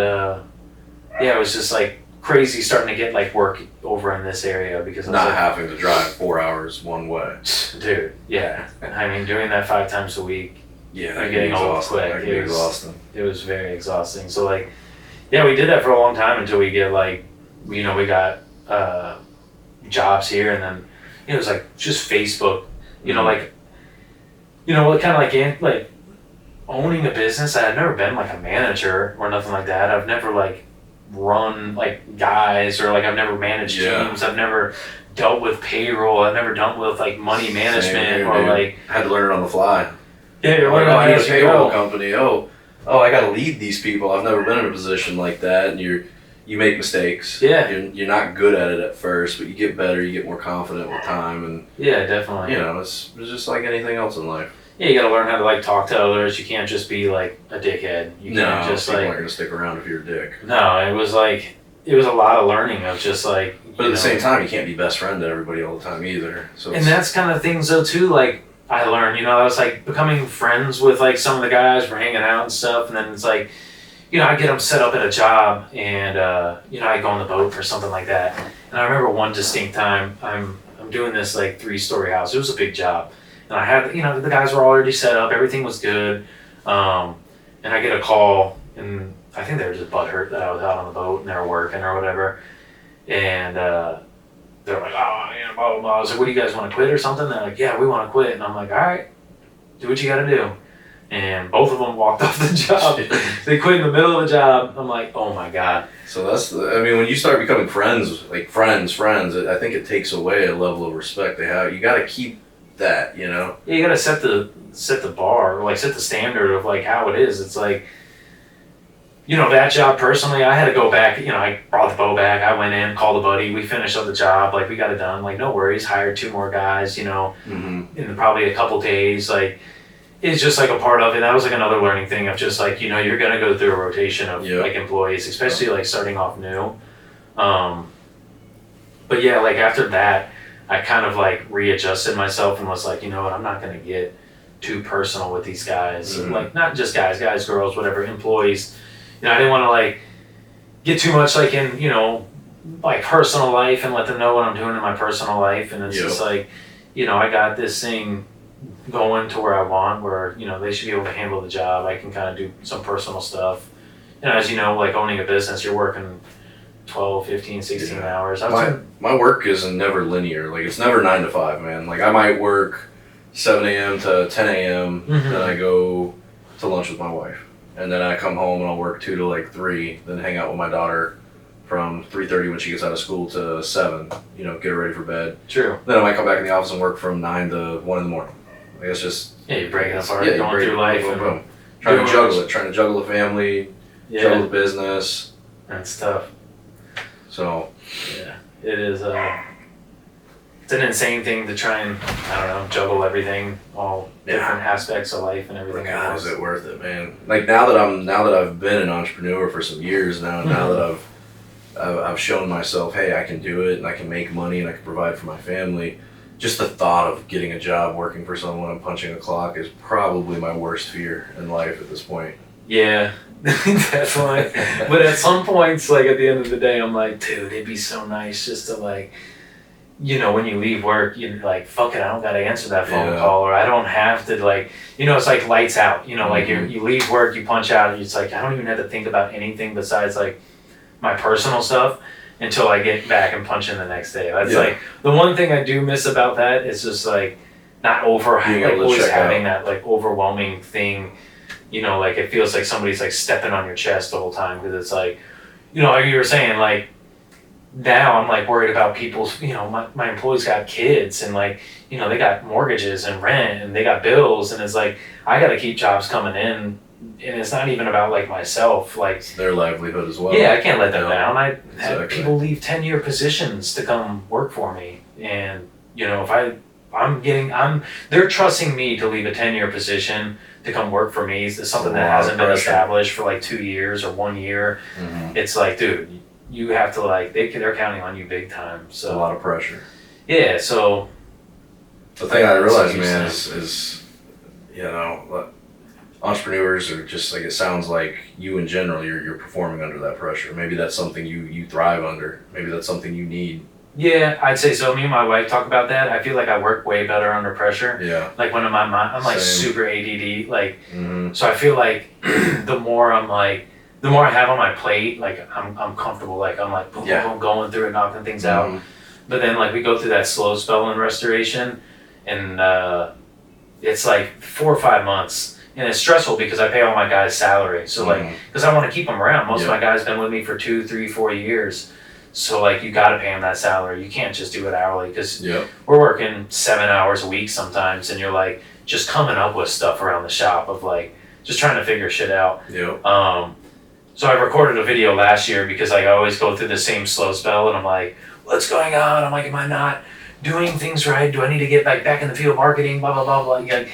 Speaker 2: it was just like crazy starting to get like work over in this area because
Speaker 1: not having to drive 4 hours one way.
Speaker 2: Dude, yeah. I mean, doing that 5 times a week.
Speaker 1: Yeah,
Speaker 2: you're getting old quick.
Speaker 1: That can be exhausting.
Speaker 2: It was very exhausting. So like, yeah, we did that for a long time until we get like, we got jobs here, and then it was like just Facebook, like, kind of like owning a business. I had never been like a manager or nothing like that. I've never like run like guys, or like I've never managed teams. I've never dealt with payroll. I've never dealt with like money management
Speaker 1: here,
Speaker 2: or
Speaker 1: dude.
Speaker 2: like
Speaker 1: I had to learn it on the fly.
Speaker 2: Yeah, you're
Speaker 1: like,
Speaker 2: learning
Speaker 1: I need a payroll company. Oh, I got to lead these people. I've never been in a position like that, and you make mistakes.
Speaker 2: Yeah.
Speaker 1: You're not good at it at first, but you get better. You get more confident with time, and
Speaker 2: yeah, definitely.
Speaker 1: It's just like anything else in life.
Speaker 2: Yeah, you got to learn how to like talk to others. You can't just be like a dickhead. You can't just
Speaker 1: people
Speaker 2: like.
Speaker 1: aren't gonna stick around if you're a dick.
Speaker 2: No, it was a lot of learning of just like.
Speaker 1: But at the same time, you can't be best friend to everybody all the time either. So.
Speaker 2: And that's kind of things though too. Like I learned, I was like becoming friends with like some of the guys. We're hanging out and stuff, and then it's like. I get them set up at a job, and I go on the boat or something like that. And I remember one distinct time, I'm doing this like 3-story house. It was a big job, and I had the guys were already set up. Everything was good, and I get a call, and I think they were just butthurt that I was out on the boat and they were working or whatever. And they're like, oh, blah blah blah. I was like, what do you guys want to quit or something? They're like, yeah, we want to quit. And I'm like, all right, do what you got to do. And both of them walked off the job. They quit in the middle of the job. I'm like, oh my God.
Speaker 1: So when you start becoming friends, like friends, I think it takes away a level of respect they have. You got to keep that,
Speaker 2: Yeah, you got to set the bar, like set the standard of like how it is. It's like, that job personally, I had to go back. I brought the bow back. I went in, called a buddy. We finished up the job. Like we got it done. Like no worries. Hired 2 more guys. In probably a couple days. Like. It's just like a part of it. That was like another learning thing of just like, you're going to go through a rotation of like employees, especially like starting off new. But yeah, like after that, I kind of like readjusted myself and was like, you know what, I'm not going to get too personal with these guys. Mm-hmm. Like not just guys, girls, whatever, employees. I didn't want to like get too much like in, like personal life and let them know what I'm doing in my personal life. And it's just like, I got this thing going to where I want, where they should be able to handle the job. I can kind of do some personal stuff. As you know, like owning a business, you're working 12, 15, 16 hours.
Speaker 1: My work is never linear. Like it's never 9 to 5, man. Like I might work 7 a.m. to 10 a.m. Mm-hmm. Then I go to lunch with my wife, and then I come home and I'll work 2 to like 3. Then hang out with my daughter from 3:30 when she gets out of school to 7. Get her ready for bed.
Speaker 2: True.
Speaker 1: Then I might come back in the office and work from 9 to 1 in the morning. Like it's just
Speaker 2: you break it apart, going through life,
Speaker 1: boom. Trying to juggle the family, juggle the business.
Speaker 2: That's tough.
Speaker 1: So
Speaker 2: yeah, it is. It's an insane thing to try and juggle everything, all different aspects of life and everything.
Speaker 1: God, is it worth it, man? Like now that I've been an entrepreneur for some years now, and now that I've shown myself, hey, I can do it, and I can make money, and I can provide for my family. Just the thought of getting a job working for someone and punching a clock is probably my worst fear in life at this point.
Speaker 2: Yeah, definitely. But at some points, like at the end of the day, I'm like, dude, it'd be so nice just to like, when you leave work, you're like, fuck it, I don't gotta answer that phone call, or I don't have to like, it's like lights out. Like you leave work, you punch out, and it's like I don't even have to think about anything besides like my personal stuff. Until I get back and punch in the next day. That's like the one thing I do miss about that is just like not always having that like overwhelming thing. Like it feels like somebody's like stepping on your chest the whole time, because it's like, like you were saying, like now I'm like worried about people's, my employees got kids and like, they got mortgages and rent and they got bills, and it's like I got to keep jobs coming in. And it's not even about like myself, like
Speaker 1: it's their livelihood as well.
Speaker 2: Yeah, I can't let them down. I have people leave 10-year positions to come work for me, and if they're trusting me to leave a 10-year position to come work for me. It's something that hasn't been established for like 2 years or 1 year. Mm-hmm. It's like, dude, you have to like they're counting on you big time. So
Speaker 1: a lot of pressure.
Speaker 2: Yeah, so
Speaker 1: The thing I realize,
Speaker 2: That's
Speaker 1: man,
Speaker 2: what
Speaker 1: is entrepreneurs are just like, it sounds like you in general, you're performing under that pressure. Maybe that's something you thrive under. Maybe that's something you need.
Speaker 2: yeah, I'd say so. Me and my wife talk about that. I feel like I work way better under pressure.
Speaker 1: Yeah.
Speaker 2: Like when I'm like
Speaker 1: Same.
Speaker 2: super ADD. Like,
Speaker 1: Mm-hmm.
Speaker 2: so I feel like the more I have on my plate, like I'm comfortable. Like I'm like boom,
Speaker 1: Yeah.
Speaker 2: boom, going through it, knocking things out. But then like we go through that slow spell in restoration, and it's like 4 or 5 months, and it's stressful because I pay all my guys' salary. So like, because I want to keep them around. Most of my guys been with me for 2, 3, 4 years. So like, you got to pay them that salary. You can't just do it hourly because we're working 7 hours a week sometimes, and you're like just coming up with stuff around the shop of like just trying to figure shit out. So I recorded a video last year because like I always go through the same slow spell, and I'm like, what's going on? I'm like, am I not doing things right? Do I need to get back in the field marketing? Blah blah blah blah. Like,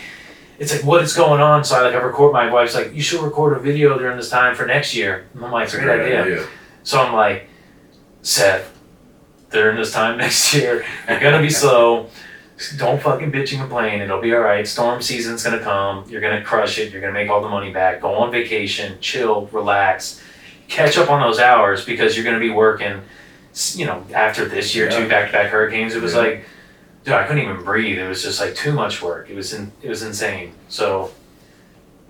Speaker 2: it's like, what is going on? So I record. My wife's like, you should record a video during this time for next year. And I'm like, great idea. So I'm like, Seth, during this time next year, you're gonna be slow. Don't fucking bitch and complain. It'll be all right. Storm season's gonna come. You're gonna crush it. You're gonna make all the money back. Go on vacation, chill, relax, catch up on those hours because you're gonna be working. You know, after this year, 2 back-to-back hurricanes, it was like, dude, I couldn't even breathe. It was just like too much work. It was insane. So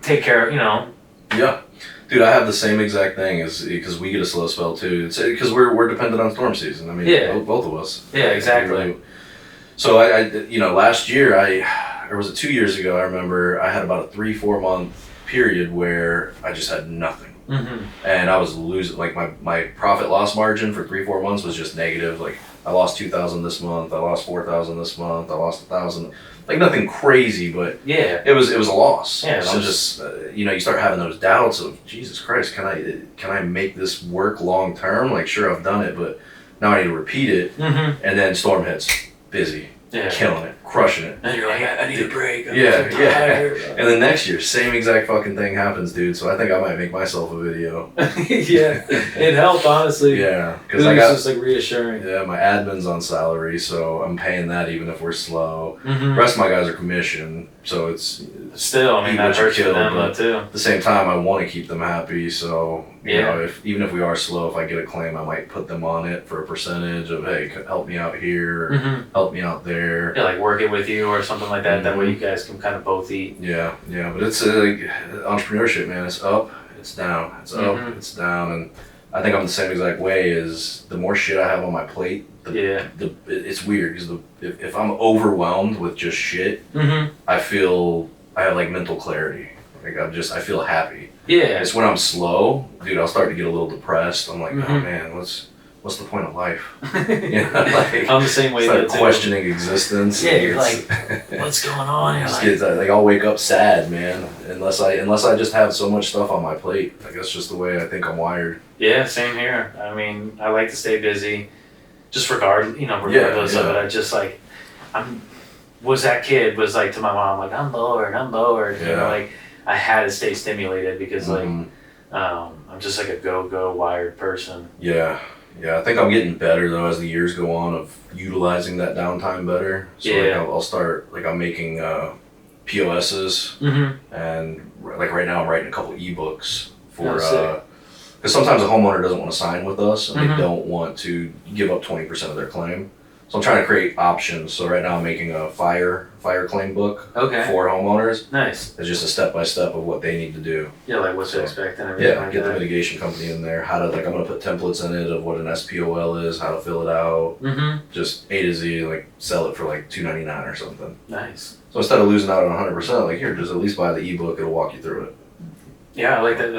Speaker 2: take care. You know.
Speaker 1: Yeah. Dude, I have the same exact thing because we get a slow spell too. It's because we're dependent on storm season. I mean, both of us.
Speaker 2: Yeah, exactly.
Speaker 1: So I last year or was it 2 years ago? I remember I had about a 3-4 month period where I just had nothing, and I was losing. Like my profit loss margin for 3-4 months was just negative. Like I lost 2,000 this month. I lost 4,000 this month. I lost 1,000. Like nothing crazy, but it was a loss.
Speaker 2: Yeah,
Speaker 1: and I'm just you start having those doubts of Jesus Christ, can I make this work long term? Like sure, I've done it, but now I need to repeat it. And then storm hits, busy, killing it, crushing it.
Speaker 2: And you're like, I need a break. I'm
Speaker 1: Yeah.
Speaker 2: tired.
Speaker 1: And then next year, same exact fucking thing happens, dude. So I think I might make myself a video.
Speaker 2: Yeah, it helped honestly.
Speaker 1: Yeah,
Speaker 2: because I got just like reassuring.
Speaker 1: Yeah, my admin's on salary, so I'm paying that even if we're slow.
Speaker 2: Mm-hmm.
Speaker 1: The rest of my guys are commission, so it's
Speaker 2: still. I mean, that hurts for them though too.
Speaker 1: At the same time, I want to keep them happy, so you know, even if we are slow, if I get a claim, I might put them on it for a percentage of hey, help me out here, help me out there.
Speaker 2: Yeah, like work it with you or something like that. That way you guys can kind of both eat.
Speaker 1: Yeah, but it's entrepreneurship, man. It's up, it's down, it's up, it's down, and I think I'm the same exact way. Is the more shit I have on my plate, it's weird because if I'm overwhelmed with just shit, I have like mental clarity. Like I feel happy.
Speaker 2: Yeah.
Speaker 1: It's when I'm slow, dude, I'll start to get a little depressed. I'm like, oh man, what's the point of life? You know, like,
Speaker 2: I'm the same way.
Speaker 1: Start questioning existence.
Speaker 2: Yeah, you're like, what's going on?
Speaker 1: Like I'll wake up sad, man. Unless I just have so much stuff on my plate. I guess just the way I think I'm wired.
Speaker 2: Yeah, same here. I mean, I like to stay busy, just regardless of it. I just like, was that kid was like to my mom like I'm bored.
Speaker 1: Yeah.
Speaker 2: You know, like I had to stay stimulated because like I'm just like a go wired person.
Speaker 1: Yeah. I think I'm getting better though as the years go on of utilizing that downtime better. So like I'll start like I'm making POSs and like right now I'm writing a couple ebooks for because sometimes a homeowner doesn't want to sign with us and they don't want to give up 20% of their claim. So I'm trying to create options. So right now I'm making a fire claim book for homeowners.
Speaker 2: Nice.
Speaker 1: It's just a step-by-step of what they need to do.
Speaker 2: Yeah, like what to expect and everything like
Speaker 1: get the mitigation company in there. I'm going to put templates in it of what an SPOL is, how to fill it out. Just A to Z, like sell it for like $2.99 or something.
Speaker 2: Nice.
Speaker 1: So instead of losing out on 100%, like here, just at least buy the ebook. It'll walk you through it.
Speaker 2: Yeah, I like that.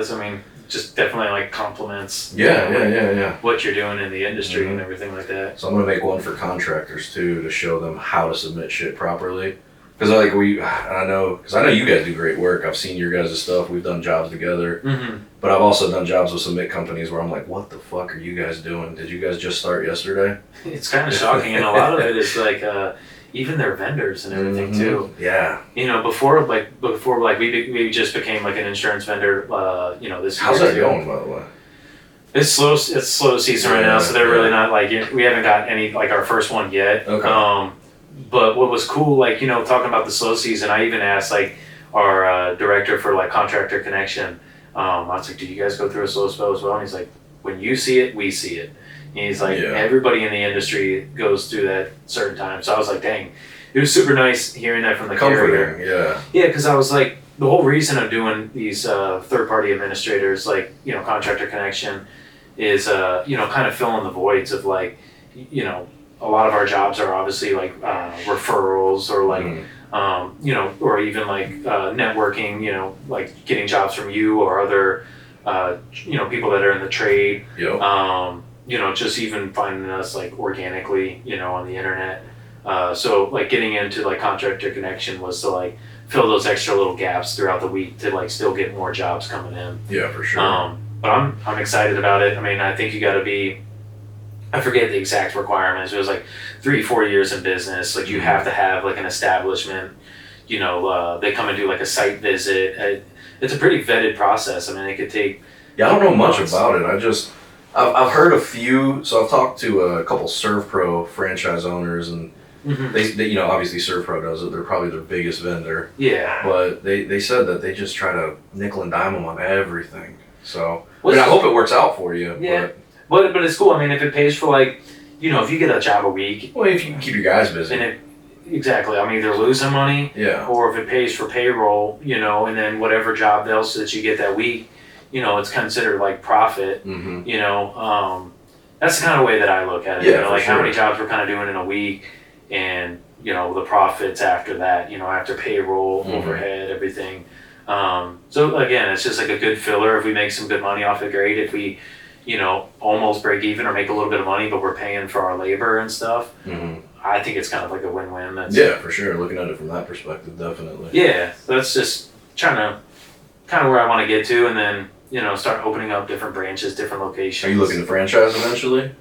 Speaker 2: Just definitely like compliments.
Speaker 1: Yeah.
Speaker 2: What you're doing in the industry and everything like that.
Speaker 1: So I'm gonna make one for contractors too to show them how to submit shit properly. Because I know you guys do great work. I've seen your guys' stuff. We've done jobs together. But I've also done jobs with submit companies where I'm like, what the fuck are you guys doing? Did you guys just start yesterday?
Speaker 2: It's kind of shocking, and a lot of it is like even their vendors and everything too.
Speaker 1: Yeah.
Speaker 2: You know, before we just became like an insurance vendor. This
Speaker 1: how's that going, by the way?
Speaker 2: It's slow season right now, so they're really not like, we haven't got any, like our first one yet.
Speaker 1: Okay.
Speaker 2: But what was cool, like, talking about the slow season, I even asked like our director for like contractor connection. I was like, do you guys go through a slow spell as well? And he's like, when you see it, we see it. And he's like, everybody in the industry goes through that certain time. So I was like, dang, it was super nice hearing that from the carrier. Yeah, because I was like, the whole reason of doing these third-party administrators, like, contractor connection, is, kind of filling the voids of like, a lot of our jobs are obviously like referrals or like, or even like networking, like getting jobs from you or other, people that are in the trade. Just even finding us like organically, on the internet. So like getting into like contractor connection was to like fill those extra little gaps throughout the week to like still get more jobs coming in.
Speaker 1: Yeah, for sure.
Speaker 2: But I'm excited about it. I mean, I think you got to be, I forget the exact requirements. It was like 3-4 years in business. Like you have to have like an establishment. They come and do like a site visit. It's a pretty vetted process. I mean, it could take.
Speaker 1: Yeah, I don't know much about it. I've heard a few. So I've talked to a couple ServPro franchise owners, and they obviously ServPro does it. They're probably their biggest vendor.
Speaker 2: Yeah.
Speaker 1: But they said that they just try to nickel and dime them on everything. So I hope it works out for you.
Speaker 2: Yeah. But it's cool. I mean, if it pays for like, if you get a job a week.
Speaker 1: Well, if you can keep your guys busy.
Speaker 2: Exactly. I'm either losing money.
Speaker 1: Yeah.
Speaker 2: Or if it pays for payroll, and then whatever job else that you get that week, it's considered like profit. That's the kind of way that I look at it.
Speaker 1: Yeah,
Speaker 2: like
Speaker 1: sure.
Speaker 2: how many jobs we're kind of doing in a week, and the profits after that. After payroll, overhead, everything. So again, it's just like a good filler. If we make some good money off it, great. If we, almost break even or make a little bit of money, but we're paying for our labor and stuff. I think it's kind of like a win-win.
Speaker 1: Yeah, for sure. Looking at it from that perspective, definitely.
Speaker 2: Yeah, that's just trying to kind of where I want to get to, and then start opening up different branches, different locations.
Speaker 1: Are you looking to franchise eventually?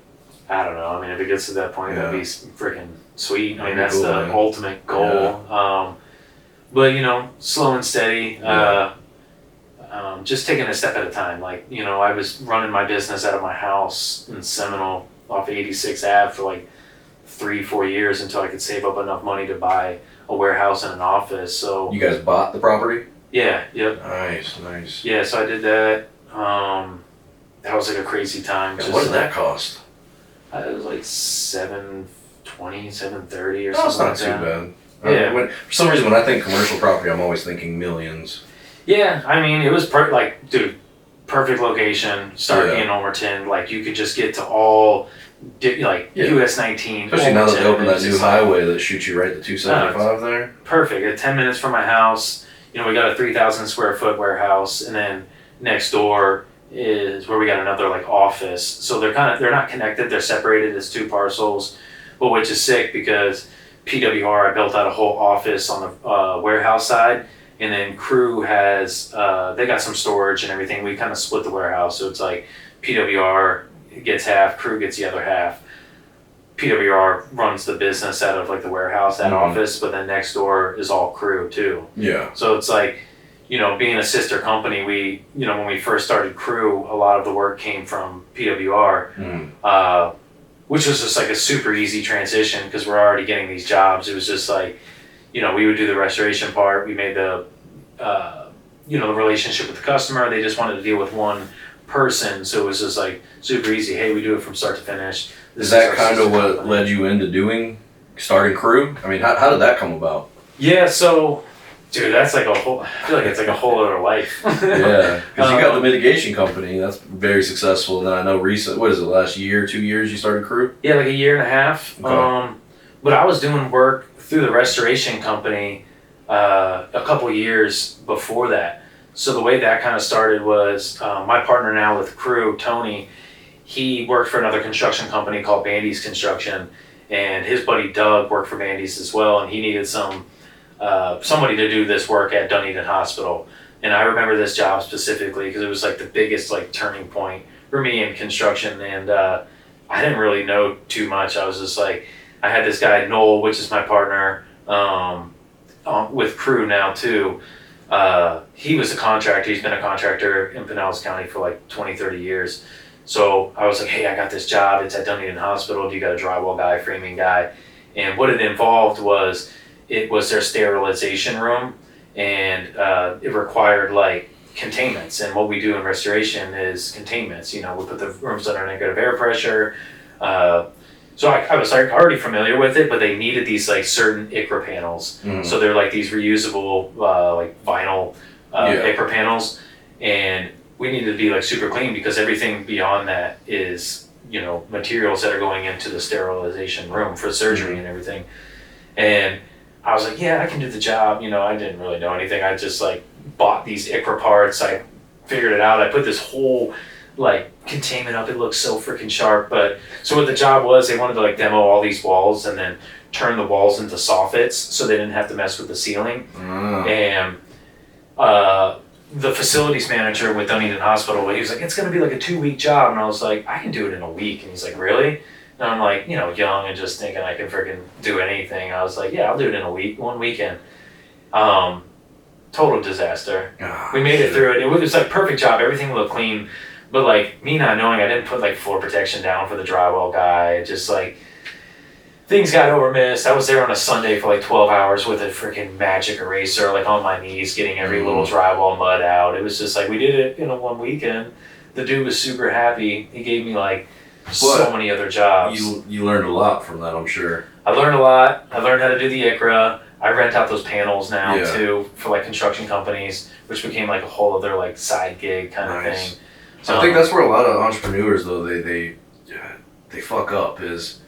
Speaker 2: I don't know. I mean, if it gets to that point, that'd be freaking sweet. I mean, that's
Speaker 1: cool,
Speaker 2: the
Speaker 1: man.
Speaker 2: ultimate goal.
Speaker 1: Yeah.
Speaker 2: But slow and steady. Just taking a step at a time. Like, I was running my business out of my house in Seminole off 86 Ave for like 3-4 years until I could save up enough money to buy a warehouse and an office. So
Speaker 1: You guys bought the property?
Speaker 2: yeah, yep.
Speaker 1: Nice.
Speaker 2: Yeah, so I did that. That was like a crazy time.
Speaker 1: What did that cost?
Speaker 2: It was like $720, $730 or
Speaker 1: Oh, it's
Speaker 2: something
Speaker 1: not
Speaker 2: like
Speaker 1: too
Speaker 2: that.
Speaker 1: bad.
Speaker 2: Yeah.
Speaker 1: For some reason, when I think commercial property, I'm always thinking millions.
Speaker 2: Yeah, I mean, it was perfect location, starting in Ulmerton. Like, you could just get to all, US 19.
Speaker 1: Especially now that they opened that new
Speaker 2: just
Speaker 1: highway that shoots you right to 275 there.
Speaker 2: Perfect. At 10 minutes from my house, we got a 3,000 square foot warehouse, and then next door is where we got another like office. So they're not connected. They're separated as two parcels, but which is sick because PWR, I built out a whole office on the warehouse side. And then Crew has, they got some storage and everything. We kind of split the warehouse. So it's like PWR gets half, Crew gets the other half. PWR runs the business out of like the warehouse, that office, but then next door is all Crew too.
Speaker 1: Yeah.
Speaker 2: So it's like, being a sister company, we, when we first started Crew, a lot of the work came from PWR, which was just like a super easy transition because we're already getting these jobs. It was just like, we would do the restoration part. We made the, the relationship with the customer. They just wanted to deal with one person. So it was just like super easy. Hey, we do it from start to finish.
Speaker 1: Is that kind of what led you into starting Crew? I mean, how did that come about?
Speaker 2: Yeah, so, dude, that's like I feel like it's like a whole other life.
Speaker 1: Yeah, because you got the mitigation company. That's very successful. And then I know last year, 2 years you started Crew?
Speaker 2: Yeah, like a year and a half.
Speaker 1: Okay.
Speaker 2: But I was doing work through the restoration company a couple years before that. So the way that kind of started was my partner now with Crew, Tony, he worked for another construction company called Bandy's Construction, and his buddy Doug worked for Bandy's as well, and he needed somebody to do this work at Dunedin Hospital. And I remember this job specifically because it was like the biggest like turning point for me in construction, and I didn't really know too much. I was just like, I had this guy Noel, which is my partner with Crew now too. He was a contractor. He's been a contractor in Pinellas County for like 20, 30 years. So I was like, hey, I got this job. It's at Dunedin Hospital. Do you got a drywall guy, framing guy? And what it involved was, it was their sterilization room, and it required like containments. And what we do in restoration is containments. You know, we put the rooms under negative air pressure. So I was like already familiar with it, but they needed these like certain ICRA panels. So they're like these reusable like vinyl ICRA panels, and we needed to be like super clean because everything beyond that is, you know, materials that are going into the sterilization room for surgery and everything. And I was like, yeah, I can do the job. You know, I didn't really know anything. I just like bought these ICRA parts. I figured it out. I put this whole like containment up. It looks so freaking sharp. But so what the job was, they wanted to like demo all these walls and then turn the walls into soffits so they didn't have to mess with the ceiling. And the facilities manager with Dunedin Hospital, he was like, it's going to be like a 2-week job. And I was like, I can do it in a week. And he's like, really? And I'm like, you know, young and just thinking I can freaking do anything. I was like, yeah, I'll do it in a week, 1 weekend. Total disaster. We made it through it. It was like perfect job. Everything looked clean. But like me not knowing, I didn't put like floor protection down for the drywall guy. Just like things got overmissed. I was there on a Sunday for like 12 hours with a freaking magic eraser, like on my knees, getting every little drywall mud out. It was just like, we did it, you know, 1 weekend. The dude was super happy. He gave me like so many other jobs.
Speaker 1: You learned a lot from that, I'm sure.
Speaker 2: I learned a lot. I learned how to do the ICRA. I rent out those panels now too for like construction companies, which became like a whole other like side gig kind of thing.
Speaker 1: So I think that's where a lot of entrepreneurs though they fuck up is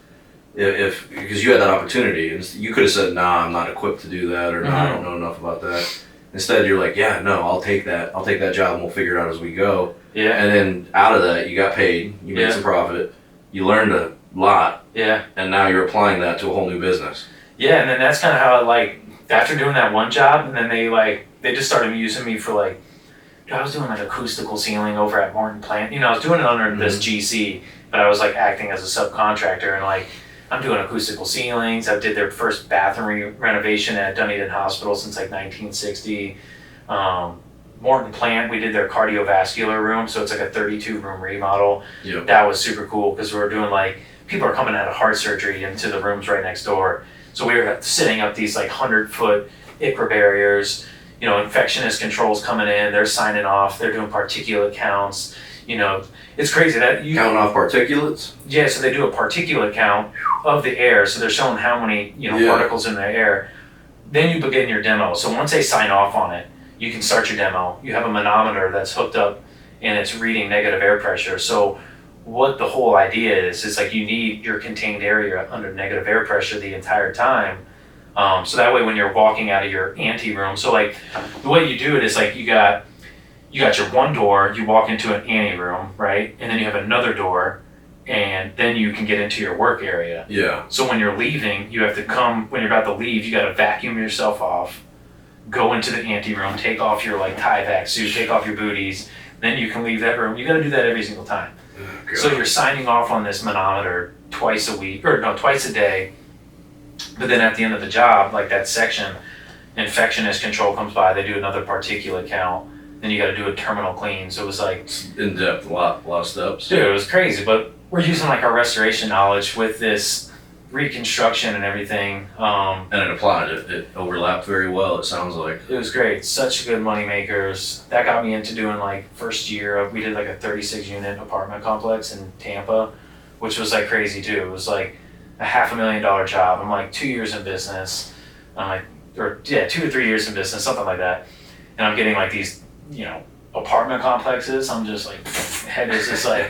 Speaker 1: if because you had that opportunity and you could have said, nah, I'm not equipped to do that, or nah, I don't know enough about that. Instead you're like, yeah, no, I'll take that job and we'll figure it out as we go. Yeah. And then out of that you got paid, you made some profit, you learned a lot. Yeah. And now you're applying that to a whole new business. Yeah, and then that's kind of how it, like, after doing that one job, and then they just started using me for like, I was doing like acoustical ceiling over at Morton Plant. You know, I was doing it under this GC, but I was like acting as a subcontractor, and like I'm doing acoustical ceilings. I did their first bathroom renovation at Dunedin Hospital since like 1960. Morton Plant, we did their cardiovascular room, so it's like a 32 room remodel. Yep. That was super cool because we were doing like, people are coming out of heart surgery into the rooms right next door. So we were setting up these like 100-foot ICRA barriers, you know, infectionist controls coming in, they're signing off, they're doing particulate counts, you know, it's crazy that you... Counting off particulates? Yeah, so they do a particulate count of the air, so they're showing how many, you know, particles in the air. Then you begin your demo. So once they sign off on it, you can start your demo. You have a manometer that's hooked up and it's reading negative air pressure. So what the whole idea is like you need your contained area under negative air pressure the entire time. So that way when you're walking out of your ante room, so like the way you do it is like you got your one door, you walk into an ante room, right? And then you have another door and then you can get into your work area. Yeah. So when you're leaving, you have to when you're about to leave, you got to vacuum yourself off, go into the ante room, take off your like tie-back suit, take off your booties, then you can leave that room. You got to do that every single time. Oh, so you're signing off on this manometer twice a day. But then at the end of the job, like that section, infectionist control comes by, they do another particulate count, then you got to do a terminal clean. So it was like in depth, a lot of steps. Dude, it was crazy. But we're using like our restoration knowledge with this reconstruction and everything. And it applied. It overlapped very well. It sounds like it was great. Such good money makers. That got me into doing like first year we did like a 36 unit apartment complex in Tampa, which was like crazy too. It was like a $500,000 job. I'm like 2 years in business, 2 or 3 years in business, something like that. And I'm getting like these, you know, apartment complexes. I'm just like, head is just like.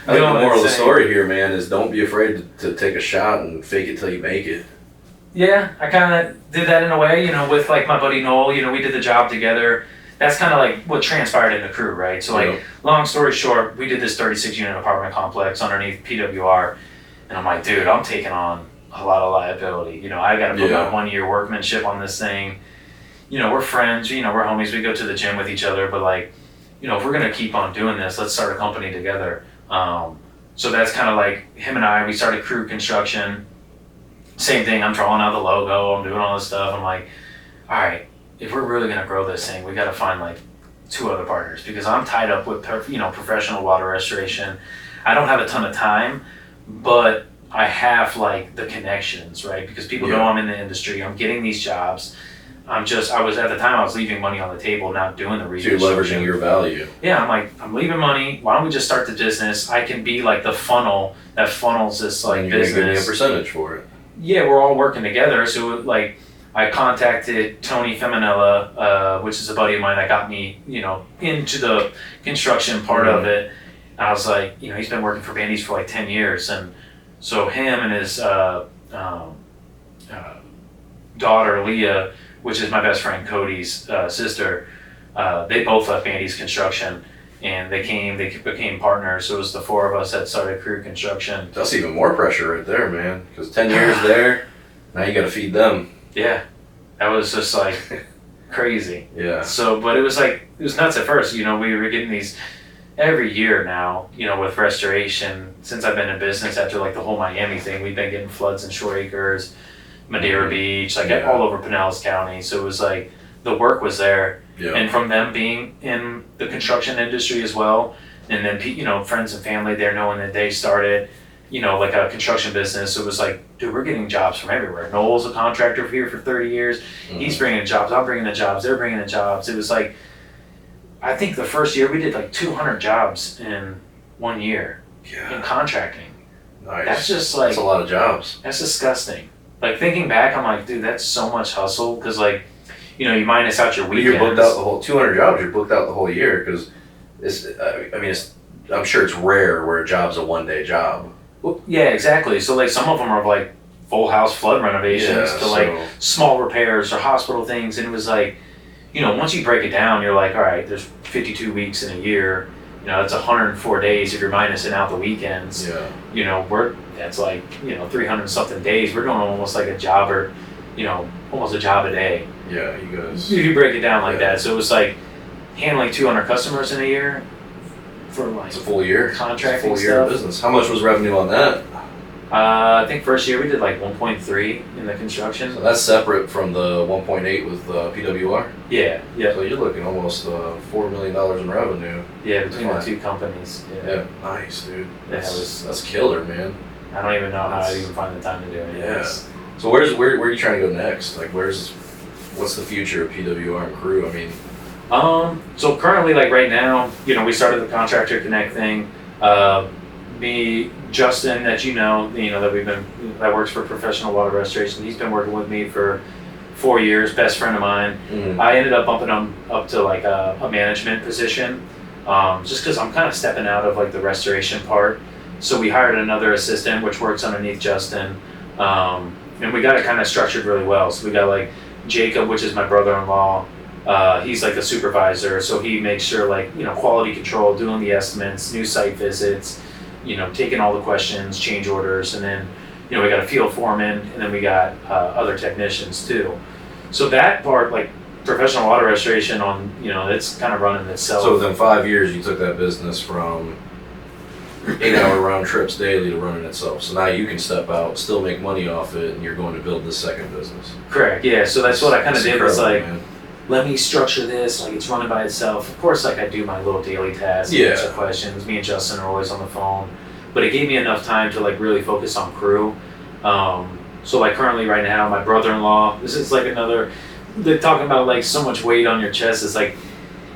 Speaker 1: I think the moral of the story here, man, is don't be afraid to take a shot and fake it till you make it. Yeah, I kind of did that in a way, you know, with like my buddy Noel. You know, we did the job together. That's kind of like what transpired in the crew, right? So like, long story short, we did this 36 unit apartment complex underneath PWR. And I'm like, dude, I'm taking on a lot of liability. You know, I got to put my 1 year workmanship on this thing. You know, we're friends, you know, we're homies. We go to the gym with each other. But like, you know, if we're going to keep on doing this, let's start a company together. So that's kind of like him and we started Crew Construction. Same thing, I'm drawing out the logo, I'm doing all this stuff. I'm like, all right, if we're really going to grow this thing, we got to find like
Speaker 2: two other partners because I'm tied up with professional water restoration. I don't have a ton of time, but I have like the connections, right? Because people know I'm in the industry. I'm getting these jobs. I was at the time I was leaving money on the table, not doing the research.
Speaker 1: So you're leveraging your value.
Speaker 2: Yeah, I'm like, I'm leaving money. Why don't we just start the business? I can be like the funnel that funnels this like
Speaker 1: and you're
Speaker 2: business.
Speaker 1: gonna give me a percentage for it.
Speaker 2: Yeah, we're all working together. So like, I contacted Tony Feminella, which is a buddy of mine that got me, into the construction part of it. And I was like, he's been working for Bandy's for like 10 years, and so him and his daughter Leah, which is my best friend Cody's sister, they both left Bandy's construction, and they became partners. So it was the four of us that started Career Construction.
Speaker 1: That's even more pressure right there, man. Because 10 years there, now you got to feed them.
Speaker 2: Yeah, that was just like crazy.
Speaker 1: Yeah.
Speaker 2: So, but it was nuts at first. We were getting these every year now. With restoration, since I've been in business after like the whole Miami thing, we've been getting floods in Shore Acres, Madeira Beach, like all over Pinellas County. So it was like the work was there, and from them being in the construction industry as well, and then friends and family there knowing that they started, like a construction business. So it was like, dude, we're getting jobs from everywhere. Noel's a contractor here for 30 years. He's bringing in jobs. I'm bringing in jobs. They're bringing in jobs. It was like, I think the first year we did like 200 jobs in 1 year in contracting.
Speaker 1: Nice.
Speaker 2: That's just like,
Speaker 1: that's a lot of jobs.
Speaker 2: That's disgusting. Like thinking back, I'm like, dude, that's so much hustle. Cause like, you minus out your weekends.
Speaker 1: You're booked out the whole 200 jobs. You're booked out the whole year because I'm sure it's rare where a job's a 1 day job.
Speaker 2: Well, yeah, exactly. So like some of them are like full house flood renovations to like small repairs or hospital things. And it was like, once you break it down, you're like, all right, there's 52 weeks in a year. That's 104 days if you're minusing out the weekends.
Speaker 1: Yeah.
Speaker 2: That's like, 300 something days. We're doing almost like a job or, almost a job a day.
Speaker 1: Yeah, you guys.
Speaker 2: If you break it down like that. So it was like handling 200 customers in a year for like
Speaker 1: it's a full year.
Speaker 2: Contracting
Speaker 1: it's a full year of business. How much was revenue on that?
Speaker 2: I think first year we did like 1.3 in the construction.
Speaker 1: So that's separate from the 1.8 with PWR?
Speaker 2: Yeah.
Speaker 1: So you're looking almost $4 million in revenue.
Speaker 2: Yeah, between the two companies.
Speaker 1: Yeah. Nice, dude. That's
Speaker 2: Yeah,
Speaker 1: killer, man.
Speaker 2: I don't even know how I even find the time to do it.
Speaker 1: Yeah. So where are you trying to go next? Like what's the future of PWR and Crew? I mean,
Speaker 2: so currently, like right now, we started the Contractor Connect thing. Me, Justin, that that works for Professional Water Restoration. He's been working with me for 4 years. Best friend of mine. I ended up bumping him up to like a management position, just because I'm kind of stepping out of like the restoration part. So we hired another assistant, which works underneath Justin, and we got it kind of structured really well. So we got like Jacob, which is my brother-in-law. He's like the supervisor, so he makes sure like quality control, doing the estimates, new site visits, taking all the questions, change orders, and then we got a field foreman, and then we got other technicians too. So that part, like professional water restoration, it's kind of running itself.
Speaker 1: So within 5 years, you took that business from 8-hour round trips daily to running itself. So now you can step out, still make money off it, and you're going to build this second business.
Speaker 2: Correct. Yeah. So that's what I kind of did. Was like,
Speaker 1: man.
Speaker 2: Let me structure this like it's running by itself. Of course, like I do my little daily tasks, answer questions. Me and Justin are always on the phone, but it gave me enough time to like really focus on Crew. So like currently right now, my brother-in-law, this is like another. They're talking about like so much weight on your chest. It's like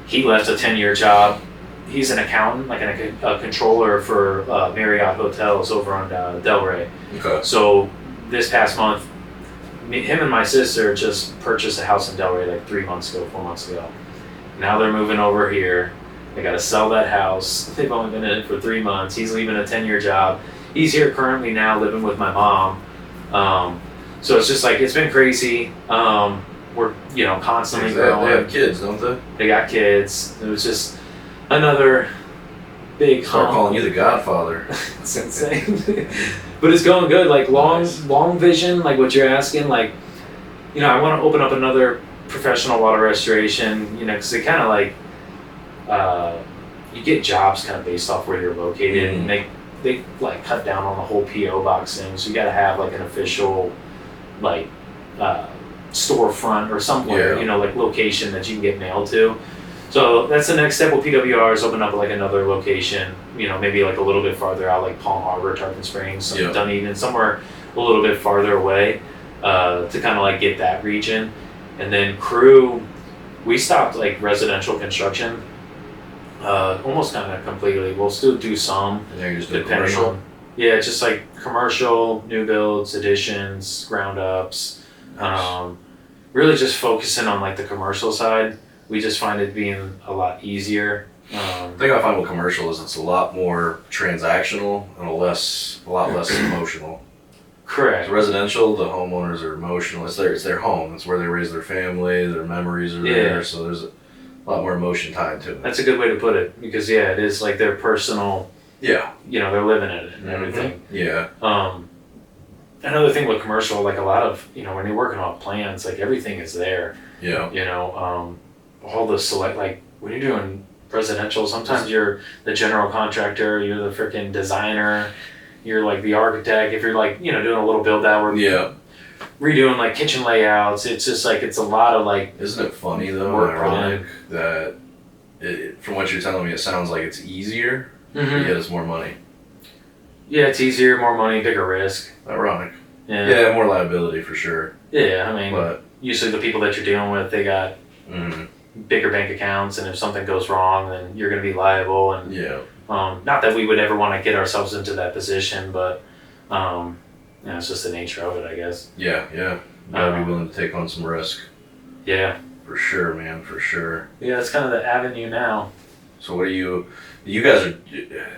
Speaker 2: he left a 10-year job. He's an accountant, like a controller for Marriott hotels over on Delray.
Speaker 1: Okay.
Speaker 2: So this past month, him and my sister just purchased a house in Delray like 4 months ago. Now they're moving over here. They got to sell that house. They've only been in it for 3 months. He's leaving a 10-year job. He's here currently now living with my mom. So it's just like, it's been crazy. We're, constantly growing.
Speaker 1: They have kids, don't they?
Speaker 2: They got kids. It was just another big
Speaker 1: Start calling you the Godfather.
Speaker 2: It's insane. But it's going good. Like long vision, like what you're asking. Like, I want to open up another professional water restoration. Because they kind of like, you get jobs kind of based off where you're located, and they like cut down on the whole PO box thing. So you got to have like an official, like, storefront or somewhere, like location that you can get mail to. So that's the next step with PWR is open up like another location, maybe like a little bit farther out, like Palm Harbor, Tarpon Springs, Dunedin, somewhere a little bit farther away, to kind of like get that region. And then crew, we stopped like residential construction, almost kind of completely. We'll still do some,
Speaker 1: Yeah, you just do
Speaker 2: depending
Speaker 1: commercial.
Speaker 2: on, yeah, just like commercial, new builds, additions, ground ups.
Speaker 1: Nice.
Speaker 2: Really just focusing on like the commercial side. We just find it being a lot easier.
Speaker 1: The thing I find with commercial is it's a lot more transactional and a lot less emotional.
Speaker 2: Correct.
Speaker 1: So residential, the homeowners are emotional. It's their home. It's where they raise their family. Their memories are there. So there's a lot more emotion tied to it.
Speaker 2: That's a good way to put it, because it is like their personal.
Speaker 1: Yeah.
Speaker 2: They're living in it and everything.
Speaker 1: Yeah.
Speaker 2: Another thing with commercial, like a lot of when you're working off plans, like everything is there.
Speaker 1: Yeah.
Speaker 2: All the select, like when you're doing residential, sometimes you're the general contractor, you're the freaking designer, you're like the architect. If you're like doing a little build out work, redoing like kitchen layouts, it's just like it's a lot of like.
Speaker 1: Isn't it funny though, and ironic that from what you're telling me, it sounds like it's easier, yet it's more money.
Speaker 2: Yeah, it's easier, more money, bigger risk.
Speaker 1: Ironic. Yeah, more liability for sure.
Speaker 2: Yeah, I mean,
Speaker 1: but
Speaker 2: usually the people that you're dealing with, they got bigger bank accounts, and if something goes wrong, then you're going to be liable. And not that we would ever want to get ourselves into that position, but it's just the nature of it, I guess.
Speaker 1: Yeah. You gotta be willing to take on some risk.
Speaker 2: Yeah.
Speaker 1: For sure, man. For sure.
Speaker 2: Yeah, that's kind of the avenue now.
Speaker 1: So what are you guys are,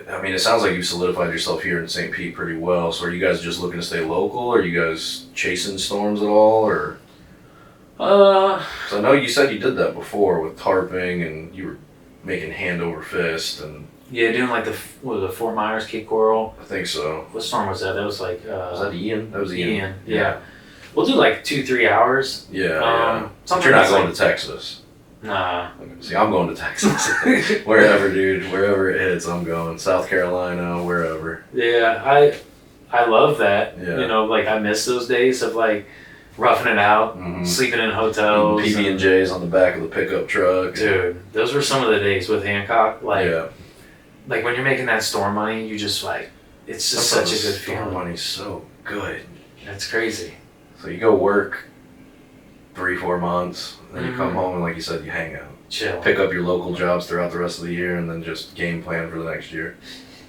Speaker 1: I mean, it sounds like you've solidified yourself here in St. Pete pretty well. So are you guys just looking to stay local? Are you guys chasing storms at all? Or? So I know you said you did that before with tarping, and you were making hand over fist and.
Speaker 2: Yeah, doing like the Fort Myers Cape Coral.
Speaker 1: I think so.
Speaker 2: What storm was that? That was like.
Speaker 1: Was that Ian? That was Ian.
Speaker 2: Yeah. We'll do like 2-3 hours.
Speaker 1: Yeah. But you're not going to Texas.
Speaker 2: Nah.
Speaker 1: See, I'm going to Texas. Wherever, dude. Wherever it hits, I'm going. South Carolina, wherever.
Speaker 2: Yeah, I love that.
Speaker 1: Yeah.
Speaker 2: Like I miss those days of like roughing it out, sleeping in hotels.
Speaker 1: PB&Js on the back of the pickup truck.
Speaker 2: Dude, those were some of the days with Hancock. Like,
Speaker 1: yeah.
Speaker 2: Like when you're making that storm money, you just like, it's just such a good feeling.
Speaker 1: Storm money's so good.
Speaker 2: That's crazy.
Speaker 1: So you go work 3-4 months, then you come home and like you said, you hang out.
Speaker 2: Chill.
Speaker 1: Pick up your local jobs throughout the rest of the year and then just game plan for the next year.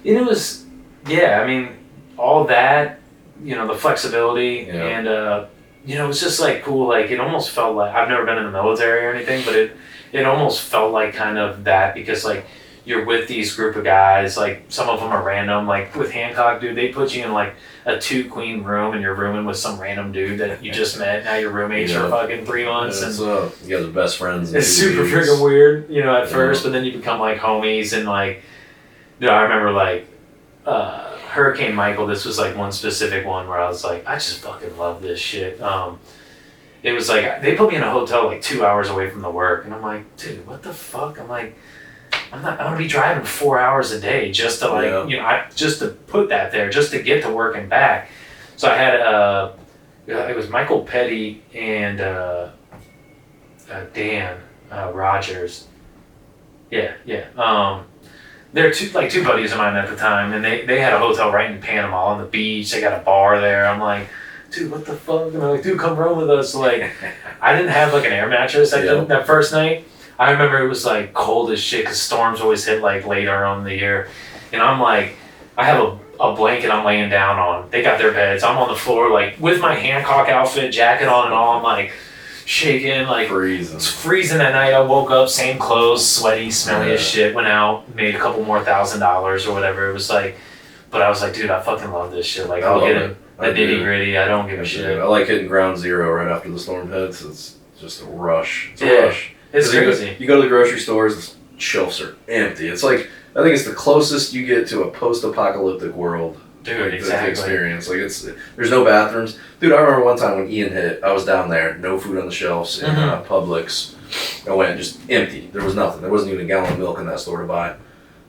Speaker 2: It was, I mean, all that, the flexibility and, it was just like cool. Like it almost felt like, I've never been in the military or anything, but it almost felt like kind of that, because like you're with these group of guys, like some of them are random. Like with Hancock, dude, they put you in like a 2-queen room and you're rooming with some random dude that you just met. Now you're roommates for fucking 3 months.
Speaker 1: Yeah,
Speaker 2: and
Speaker 1: you guys are best friends.
Speaker 2: It's super freaking weird, at first, but then you become like homies. And like, I remember like Hurricane Michael, this was like one specific one where I was like, I just fucking love this shit. It was like, they put me in a hotel like 2 hours away from the work. And I'm like, dude, what the fuck? I'm like, I'm gonna be driving 4 hours a day just to like, just to put that there, just to get to work and back. So I had it was Michael Petty and Dan Rogers. Yeah. They're two buddies of mine at the time, and they had a hotel right in Panama on the beach. They got a bar there. I'm like, dude, what the fuck? And they're like, dude, come room with us. Like, I didn't have like an air mattress that first night. I remember it was like cold as shit because storms always hit like later on in the year. And I'm like, I have a blanket I'm laying down on. They got their beds. I'm on the floor like with my Hancock outfit, jacket on and all. I'm like shaking, like
Speaker 1: freezing.
Speaker 2: It's freezing that night. I woke up, same clothes, sweaty, smelly as shit, went out, made a couple more $1,000 or whatever. It was like, but I was like, dude, I fucking love this shit. Like, I'll get in the nitty gritty. I don't give a shit.
Speaker 1: I like hitting ground zero right after the storm hits. It's just a rush. It's a rush.
Speaker 2: It's crazy.
Speaker 1: You go to the grocery stores, the shelves are empty. It's like, I think it's the closest you get to a post-apocalyptic world.
Speaker 2: Dude, exactly.
Speaker 1: Experience. Like there's no bathrooms. Dude, I remember one time when Ian hit, I was down there, no food on the shelves in Publix. I went just empty. There was nothing. There wasn't even a gallon of milk in that store to buy.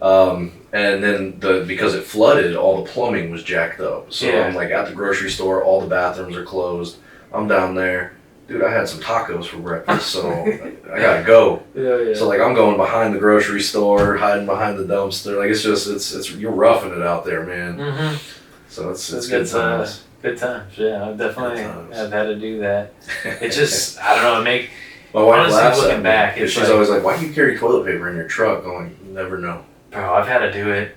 Speaker 1: And then because it flooded, all the plumbing was jacked up. So I'm like at the grocery store, all the bathrooms are closed. I'm down there, dude, I had some tacos for breakfast, so I gotta go.
Speaker 2: Yeah.
Speaker 1: So like I'm going behind the grocery store, hiding behind the dumpster. Like it's you're roughing it out there, man.
Speaker 2: Mm-hmm.
Speaker 1: So it's good times.
Speaker 2: Good times. Yeah, I've definitely have had to do that. It just I don't know. It make
Speaker 1: my wife
Speaker 2: honestly
Speaker 1: laughs
Speaker 2: looking
Speaker 1: at me,
Speaker 2: back.
Speaker 1: she's
Speaker 2: Like,
Speaker 1: always like, "Why do you carry toilet paper in your truck?" I'm like, "You never know."
Speaker 2: bro, I've had to do it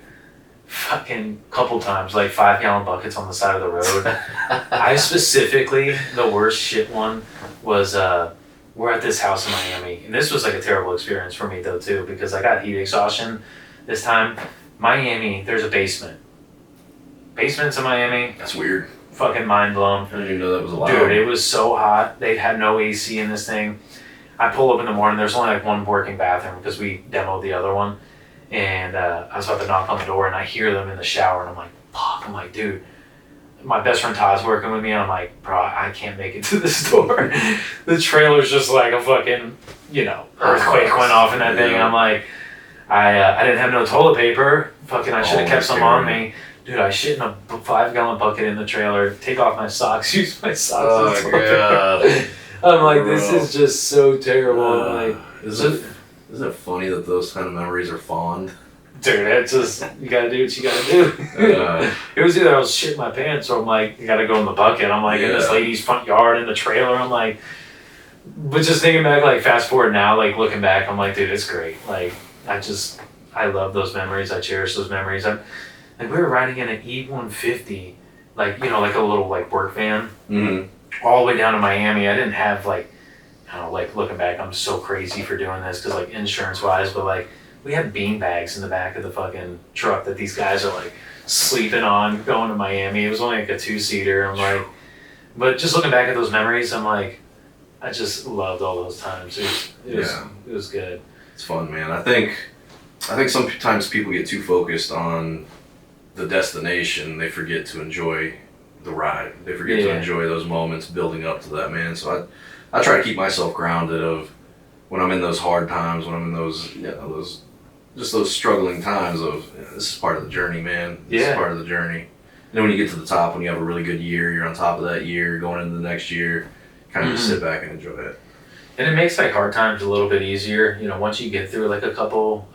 Speaker 2: fucking couple times, like 5-gallon buckets on the side of the road. I specifically, the worst shit one was we're at this house in Miami, and this was like a terrible experience for me though too, because I got heat exhaustion this time. Miami, there's a basement. Basements in Miami,
Speaker 1: That's weird.
Speaker 2: fucking mind blown.
Speaker 1: I didn't even know that was allowed.
Speaker 2: Dude, it was so hot. They had no AC in this thing. I pull up in the morning, there's only like one working bathroom because we demoed the other one. And I was about to knock on the door and I hear them in the shower and I'm like, fuck. I'm like, dude, my best friend Todd's working with me and I'm like, bro, I can't make it to the store. The trailer's just like a fucking, earthquake went off in that thing. And I'm like, I didn't have no toilet paper. Fucking, I should have kept some on me. Dude, I shit in a 5-gallon bucket in the trailer, take off my socks, use my socks.
Speaker 1: Oh, God.
Speaker 2: I'm like, this is just so terrible. I'm like,
Speaker 1: isn't it funny that those kind of memories are fond?
Speaker 2: dude, it's just, you gotta do what you gotta do. It was either I was shitting my pants or I'm like, you gotta go in the bucket. I'm like in this lady's front yard in the trailer. I'm like, but just thinking back, like fast forward now, like looking back, I'm like, dude, it's great. Like, I love those memories. I cherish those memories. Like we were riding in an E150, like, like a little like work van, all the way down to Miami. I didn't have like, I don't know, like looking back, I'm so crazy for doing this because like insurance wise, but like we had bean bags in the back of the fucking truck that these guys are like sleeping on going to Miami. It was only like a 2-seater. I'm like, but just looking back at those memories, I'm like, I just loved all those times. It was good.
Speaker 1: It's fun, man. I think sometimes people get too focused on the destination. They forget to enjoy the ride. They forget to enjoy those moments building up to that, man. So I try to keep myself grounded of when I'm in those hard times, when I'm in those, those struggling times of, this is part of the journey, man. This is part of the journey. And then when you get to the top, when you have a really good year, you're on top of that year, going into the next year, kind of just sit back and enjoy it.
Speaker 2: And it makes like hard times a little bit easier, once you get through like a couple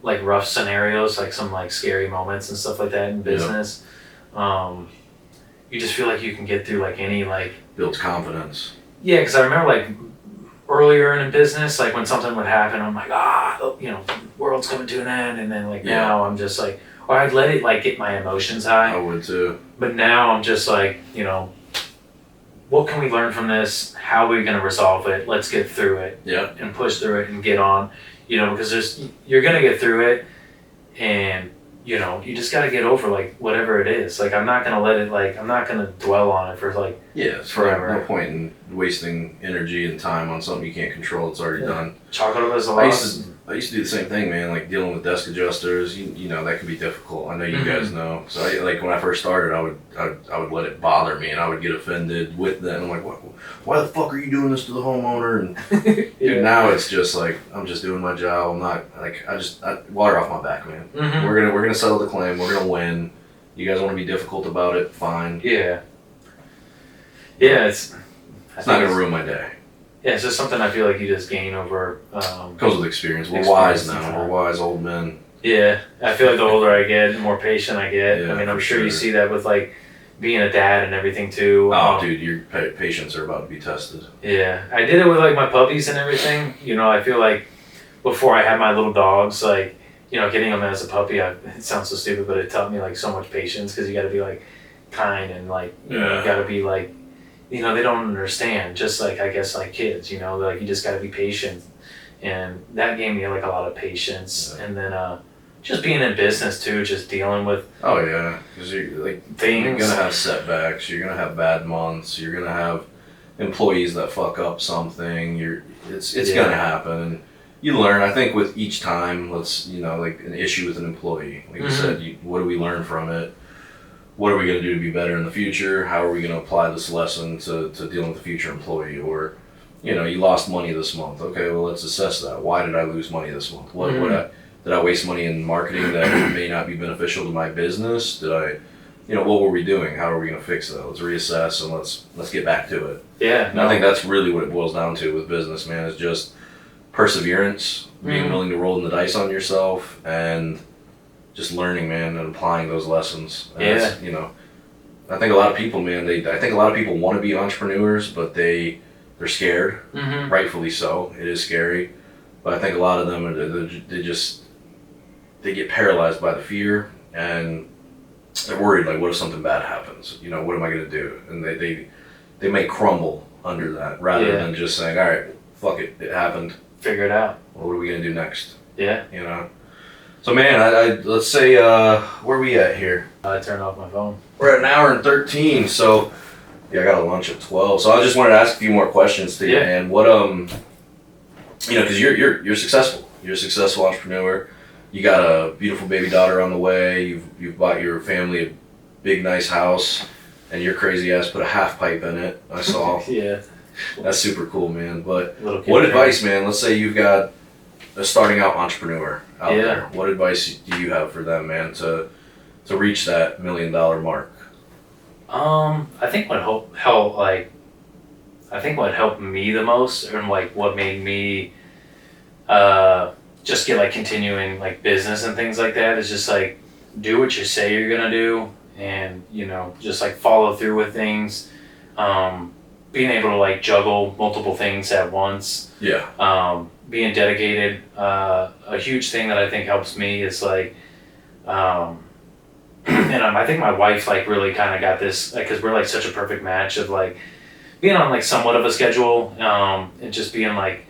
Speaker 2: like rough scenarios, like some like scary moments and stuff like that in business. You just feel like you can get through like any like
Speaker 1: builds confidence.
Speaker 2: Yeah, because I remember like earlier in business, like when something would happen, I'm like, world's coming to an end, and then like now I'm just like, or I'd let it like get my emotions high.
Speaker 1: I would too.
Speaker 2: But now I'm just like, what can we learn from this? How are we going to resolve it? Let's get through it.
Speaker 1: Yeah.
Speaker 2: And push through it and get on. Because you're going to get through it, and you just got to get over like whatever it is. Like I'm not going to let it I'm not going to dwell on it for like forever.
Speaker 1: No point in wasting energy and time on something you can't control. It's already done.
Speaker 2: Chalk it up as a loss.
Speaker 1: I used to do the same thing, man. Like dealing with desk adjusters, that can be difficult. I know you guys know. So when I first started, I would let it bother me, and I would get offended with that. And I'm like, why the fuck are you doing this to the homeowner? And dude, now it's just like I'm just doing my job. I'm not like I water off my back, man. We're gonna settle the claim. We're gonna win. You guys want to be difficult about it? Fine.
Speaker 2: Yeah,
Speaker 1: it's not gonna ruin my day.
Speaker 2: Yeah, it's just something I feel like you just gain over.
Speaker 1: Comes with experience. We're wise now. We're wise old men.
Speaker 2: Yeah, I feel like the older I get, the more patient I get.
Speaker 1: Yeah,
Speaker 2: I mean, I'm sure you see that with like being a dad and everything too.
Speaker 1: Oh, dude, your patience are about to be tested.
Speaker 2: Yeah, I did it with like my puppies and everything. I feel like before I had my little dogs, like getting them as a puppy, it sounds so stupid, but it taught me like so much patience because you got to be like kind and like you got to be like. They don't understand, just like, I guess, like kids, like you just got to be patient. And that gave me like a lot of patience. And then just being in business too, just dealing with.
Speaker 1: Oh, yeah. Because you're going to have setbacks. You're going to have bad months. You're going to have employees that fuck up something. It's going to happen. And you learn, I think, with each time, like an issue with an employee. Like you said, what do we learn from it? What are we going to do to be better in the future? How are we going to apply this lesson to dealing with the future employee? Or, you lost money this month. Okay, well, let's assess that. Why did I lose money this month? Did I waste money in marketing that may not be beneficial to my business? Did I what were we doing? How are we going to fix that? Let's reassess and let's get back to it.
Speaker 2: Yeah.
Speaker 1: And I think that's really what it boils down to with business, man, is just perseverance, being willing to roll the dice on yourself, and just learning, man, and applying those lessons. And I think a lot of people, man, I think a lot of people want to be entrepreneurs, but they're scared, rightfully so. It is scary, but I think a lot of them they get paralyzed by the fear, and they're worried, like, what if something bad happens? What am I going to do? And they may crumble under that rather than just saying, all right, fuck it, it happened.
Speaker 2: Figure it out.
Speaker 1: What are we going to do next?
Speaker 2: Yeah.
Speaker 1: So, man, let's say, where are we at here?
Speaker 2: I turned off my phone.
Speaker 1: We're at an hour and 13, so, I got a lunch at 12. So I just wanted to ask a few more questions to you, man. What, because you're successful. You're a successful entrepreneur. You got a beautiful baby daughter on the way. You've bought your family a big, nice house, and your crazy ass put a half pipe in it. I saw.
Speaker 2: Yeah.
Speaker 1: That's super cool, man. But what advice, man? Let's say you've got a starting out entrepreneur out there. What advice do you have for them, man, to reach that $1 million mark?
Speaker 2: I think what helped me the most, and like what made me just get like continuing like business and things like that, is just like do what you say you're gonna do, and just like follow through with things. Being able to like juggle multiple things at once.
Speaker 1: Yeah.
Speaker 2: Being dedicated. A huge thing that I think helps me is like, and I think my wife like really kind of got this, like, cause we're like such a perfect match of like being on like somewhat of a schedule, and just being like,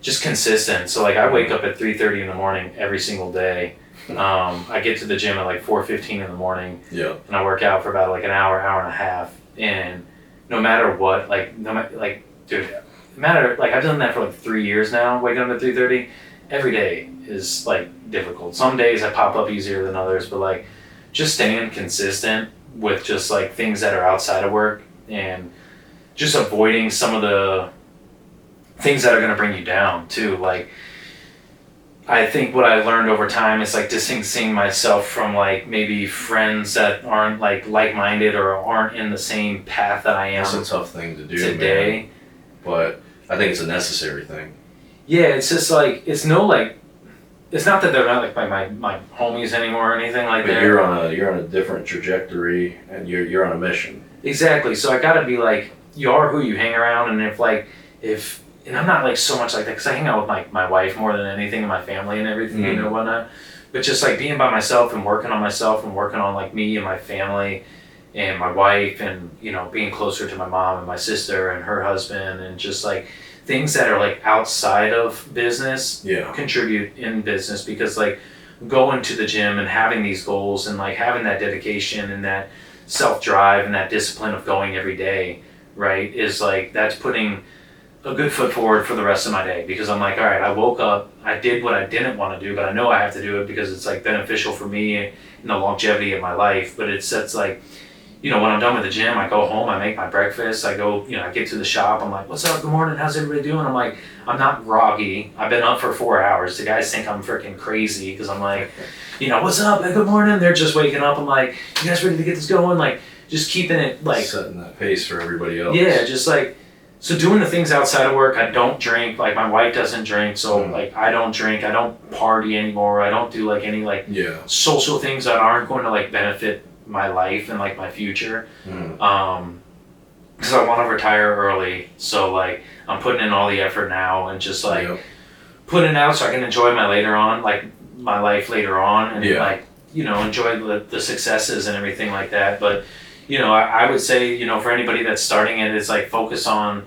Speaker 2: just consistent. So like I wake up at 3:30 in the morning every single day. I get to the gym at like 4:15 in the morning.
Speaker 1: Yeah.
Speaker 2: And I work out for about like an hour and a half. And no matter what, dude, I've done that for like 3 years now, waking up at 3:30. Every day is like difficult. Some days I pop up easier than others, but like just staying consistent with just like things that are outside of work, and just avoiding some of the things that are going to bring you down too. Like, I think what I learned over time is like distancing myself from like maybe friends that aren't like-minded or aren't in the same path that I am.
Speaker 1: That's a tough thing to do
Speaker 2: today,
Speaker 1: man. But I think it's a necessary thing.
Speaker 2: Yeah, it's just like it's not that they're not like my homies anymore or anything like that.
Speaker 1: But you're on a different trajectory, and you're on a mission.
Speaker 2: Exactly. So I gotta be like, you are who you hang around, and and I'm not like so much like that, because I hang out with my wife more than anything, and my family and everything, whatnot. But just like being by myself and working on like me and my family and my wife, and being closer to my mom and my sister and her husband, and just like things that are like outside of business contribute in business, because like going to the gym and having these goals and like having that dedication and that self-drive and that discipline of going every day, right, is like, that's putting a good foot forward for the rest of my day, because I'm like, all right, I woke up, I did what I didn't want to do, but I know I have to do it because it's like beneficial for me and the longevity of my life. But it sets like, when I'm done with the gym, I go home, I make my breakfast, I go, I get to the shop, I'm like, what's up, good morning, how's everybody doing? I'm like, I'm not groggy, I've been up for 4 hours, the guys think I'm freaking crazy, because I'm like, what's up, good morning, they're just waking up, I'm like, you guys ready to get this going? Like, just keeping it like...
Speaker 1: setting that pace for everybody else.
Speaker 2: Yeah, just like, so doing the things outside of work. I don't drink, like my wife doesn't drink, so like I don't drink, I don't party anymore, I don't do like any like social things that aren't going to like benefit my life and like my future, because I want to retire early. So like I'm putting in all the effort now, and just like putting it out so I can enjoy my life later on, and like enjoy the successes and everything like that. But I would say for anybody that's starting it, it's like focus on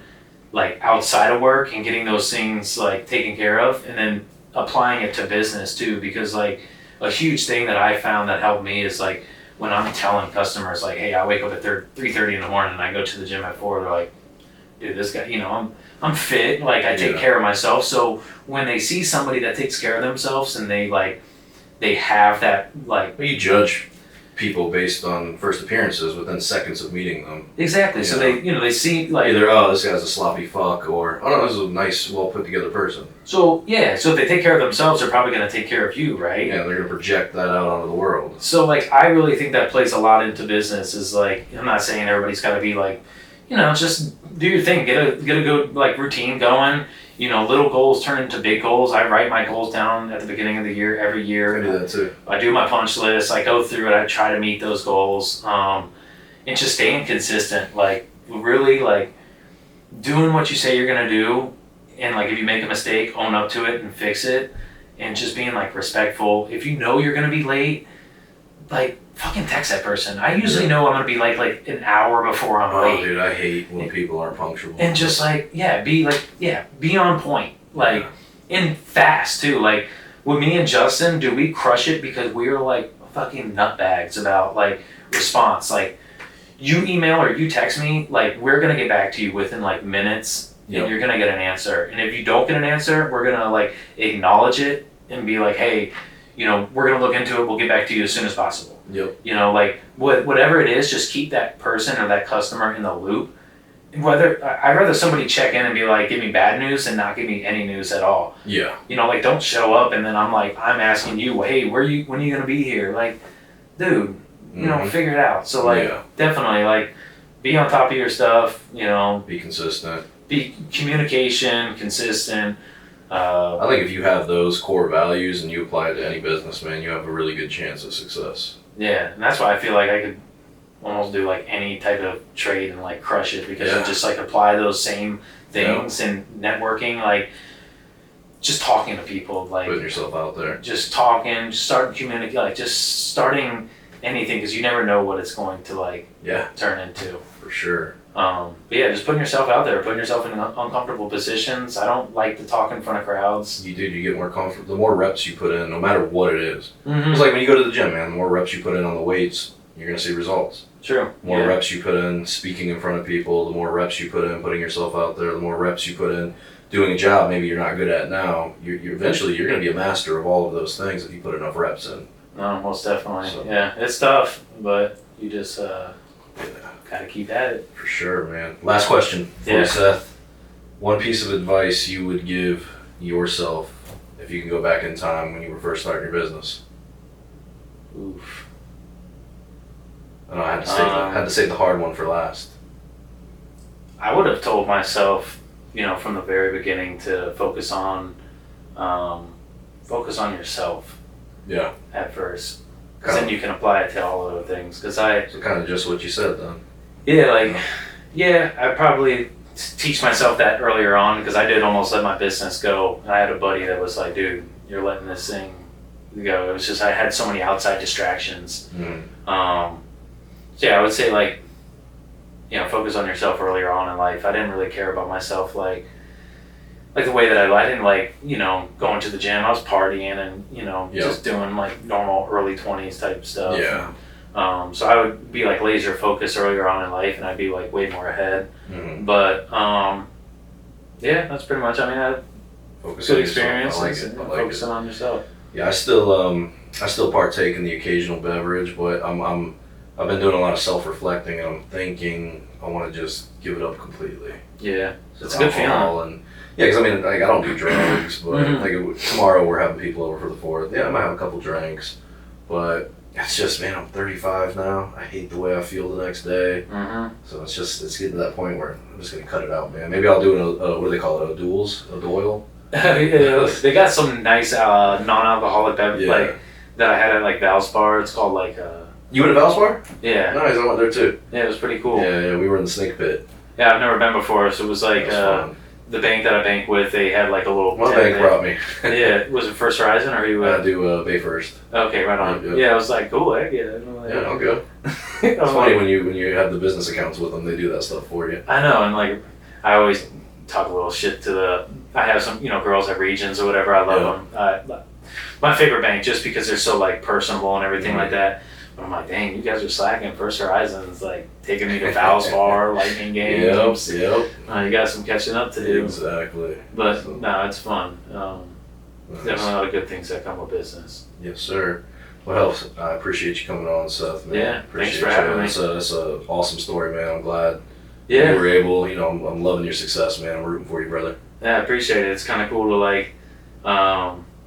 Speaker 2: like outside of work and getting those things like taken care of, and then applying it to business too, because like a huge thing that I found that helped me is like when I'm telling customers like, hey, I wake up at 3:30 in the morning and I go to the gym at 4, they're like, dude, this guy, I'm fit, like I take care of myself. So when they see somebody that takes care of themselves and they have that like...
Speaker 1: Well, you judge people based on first appearances within seconds of meeting them.
Speaker 2: Exactly. So they see like
Speaker 1: either, oh, this guy's a sloppy fuck, or, oh no, this is a nice, well put together person.
Speaker 2: So if they take care of themselves, they're probably going to take care of you, right?
Speaker 1: Yeah, they're going to project that out onto the world.
Speaker 2: So like, I really think that plays a lot into business. Is like, I'm not saying everybody's got to be like, just do your thing, get a good like routine going. Little goals turn into big goals. I write my goals down at the beginning of the year, every year.
Speaker 1: I do that too.
Speaker 2: I do my punch list. I go through it. I try to meet those goals. And just staying consistent. Like, really, like, doing what you say you're going to do. And, like, if you make a mistake, own up to it and fix it. And just being, like, respectful. If you know you're going to be late, like, fucking text that person. I usually know I'm going to be like an hour before I'm late.
Speaker 1: Oh, dude, I hate when people aren't punctual.
Speaker 2: And just be on point. Like, and fast too. Like, with me and Justin, do we crush it because we were like fucking nutbags about like response. Like, you email or you text me, like, we're going to get back to you within like minutes and you're going to get an answer. And if you don't get an answer, we're going to like acknowledge it and be like, hey, we're going to look into it. We'll get back to you as soon as possible.
Speaker 1: Yep.
Speaker 2: Like whatever it is, just keep that person or that customer in the loop. I'd rather somebody check in and be like, give me bad news and not give me any news at all.
Speaker 1: Yeah.
Speaker 2: Like, don't show up and then I'm asking you, well, hey, when are you going to be here? Like, dude, figure it out. So like, definitely like, be on top of your stuff,
Speaker 1: Be consistent.
Speaker 2: Be communication, consistent.
Speaker 1: I think if you have those core values and you apply it to any business, man, you have a really good chance of success.
Speaker 2: Yeah, and that's why I feel like I could almost do like any type of trade and like crush it because you just like apply those same things in networking, like just talking to people, like
Speaker 1: putting yourself out there,
Speaker 2: just talking, just starting communicate, like just starting anything because you never know what it's going to like turn into.
Speaker 1: For sure.
Speaker 2: But just putting yourself out there, putting yourself in uncomfortable positions. I don't like to talk in front of crowds.
Speaker 1: You get more comfortable. The more reps you put in, no matter what it is.
Speaker 2: Mm-hmm.
Speaker 1: It's like when you go to the gym, man, the more reps you put in on the weights, you're going to see results.
Speaker 2: True.
Speaker 1: The more reps you put in speaking in front of people, the more reps you put in putting yourself out there, the more reps you put in doing a job maybe you're not good at now. You're eventually going to be a master of all of those things if you put enough reps in.
Speaker 2: No, most definitely. So, it's tough, but you just gotta keep at it.
Speaker 1: For sure, man. Last question for you, Seth. One piece of advice you would give yourself if you can go back in time when you were first starting your business.
Speaker 2: Oof.
Speaker 1: I know I had to save the hard one for last.
Speaker 2: I would have told myself, from the very beginning to focus on yourself.
Speaker 1: Yeah.
Speaker 2: At first. Because then you can apply it to all other things. So
Speaker 1: kind of just what you said then.
Speaker 2: I probably teach myself that earlier on because I did almost let my business go. I had a buddy that was like, dude, you're letting this thing go. It was just I had so many outside distractions. I would say like, focus on yourself earlier on in life. I didn't really care about myself like the way that I didn't like, going to the gym. I was partying and, just doing like normal early 20s type stuff.
Speaker 1: Yeah.
Speaker 2: So I would be like laser focused earlier on in life and I'd be like way more ahead. Mm-hmm. But, that's pretty much, good experience.
Speaker 1: I like it.
Speaker 2: Focusing on yourself.
Speaker 1: Yeah, I still partake in the occasional beverage, but I've been doing a lot of self-reflecting and I'm thinking I want to just give it up completely.
Speaker 2: Yeah. So it's a good feeling.
Speaker 1: Because I don't do drugs, but tomorrow we're having people over for the 4th. Yeah, I might have a couple drinks, but it's just, man, I'm 35 now. I hate the way I feel the next day. Mm-hmm. So it's getting to that point where I'm just gonna cut it out, man. Maybe I'll do what do they call it? A Doyle?
Speaker 2: They got some nice non-alcoholic beverage that I had at like Val's Bar. It's called like.
Speaker 1: You went to Val's Bar?
Speaker 2: Yeah.
Speaker 1: Nice, I went there too.
Speaker 2: Yeah, it was pretty cool.
Speaker 1: Yeah, we were in the snake pit.
Speaker 2: Yeah, I've never been before, so it was like the bank that I bank with. They had like a little.
Speaker 1: One bank brought me.
Speaker 2: Yeah, was it First Horizon or you?
Speaker 1: I do Bay First.
Speaker 2: Okay, right on. Yeah, I was like, cool.
Speaker 1: Yeah, I'll go. It's funny when you have the business accounts with them, they do that stuff for you.
Speaker 2: I know, and like I always talk a little shit to I have some girls at Regions or whatever. I love them. My favorite bank just because they're so like personable and everything like that. But I'm like, dang, you guys are slacking. First Horizon's like taking me to Val's Bar, Lightning games.
Speaker 1: Yep.
Speaker 2: You got some catching up to do.
Speaker 1: Exactly.
Speaker 2: But no, it's fun. Nice. Definitely a lot of good things that come with business.
Speaker 1: Yes, sir. Well, I appreciate you coming on, Seth, man.
Speaker 2: Yeah,
Speaker 1: Appreciate
Speaker 2: thanks for having me.
Speaker 1: It's a awesome story, man. I'm glad
Speaker 2: Yeah.
Speaker 1: you were able, you know, I'm loving your success, man. I'm rooting for you, brother.
Speaker 2: Yeah, I appreciate it. It's kind of cool to like,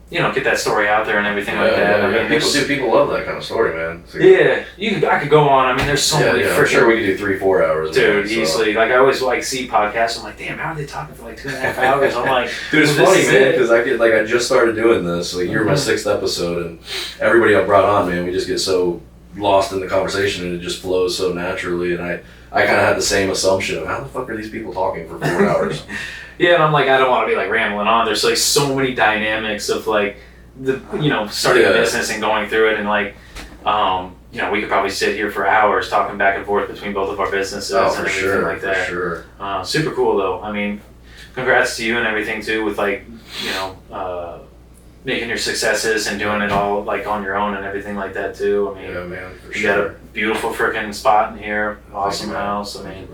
Speaker 2: you know, get that story out there and everything like that. I mean,
Speaker 1: people love that kind of story, man. So,
Speaker 2: yeah, I could go on. I mean, there's so many.
Speaker 1: I'm sure we could do 3-4 hours.
Speaker 2: Dude,
Speaker 1: man,
Speaker 2: easily. Like I always like see podcasts. I'm like, damn, how are they talking for like 2.5 hours? I'm like,
Speaker 1: dude, it's
Speaker 2: well,
Speaker 1: funny,
Speaker 2: this is
Speaker 1: man,
Speaker 2: it.
Speaker 1: because I just started doing this. Like you're my 6th episode, and everybody I brought on, man, we just get so lost in the conversation, and it just flows so naturally. And I kind of had the same assumption of how the fuck are these people talking for 4 hours?
Speaker 2: Yeah, and I'm like, I don't want to be like rambling on. There's like so many dynamics of like starting a business and going through it, and like, you know, we could probably sit here for hours talking back and forth between both of our businesses and everything like that.
Speaker 1: For sure.
Speaker 2: Super cool though. I mean, congrats to you and everything too with like, you know, making your successes and doing it all like on your own and everything like that too. I mean,
Speaker 1: Yeah, man, for
Speaker 2: you
Speaker 1: sure.
Speaker 2: got a beautiful freaking spot in here. Awesome house. I mean,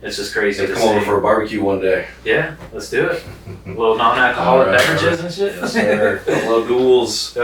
Speaker 2: it's just crazy to
Speaker 1: come over
Speaker 2: see.
Speaker 1: for a barbecue one day.
Speaker 2: Yeah, let's do it. A little non-alcoholic
Speaker 1: All right,
Speaker 2: beverages and shit.
Speaker 1: Yes, sir. Hello, duels.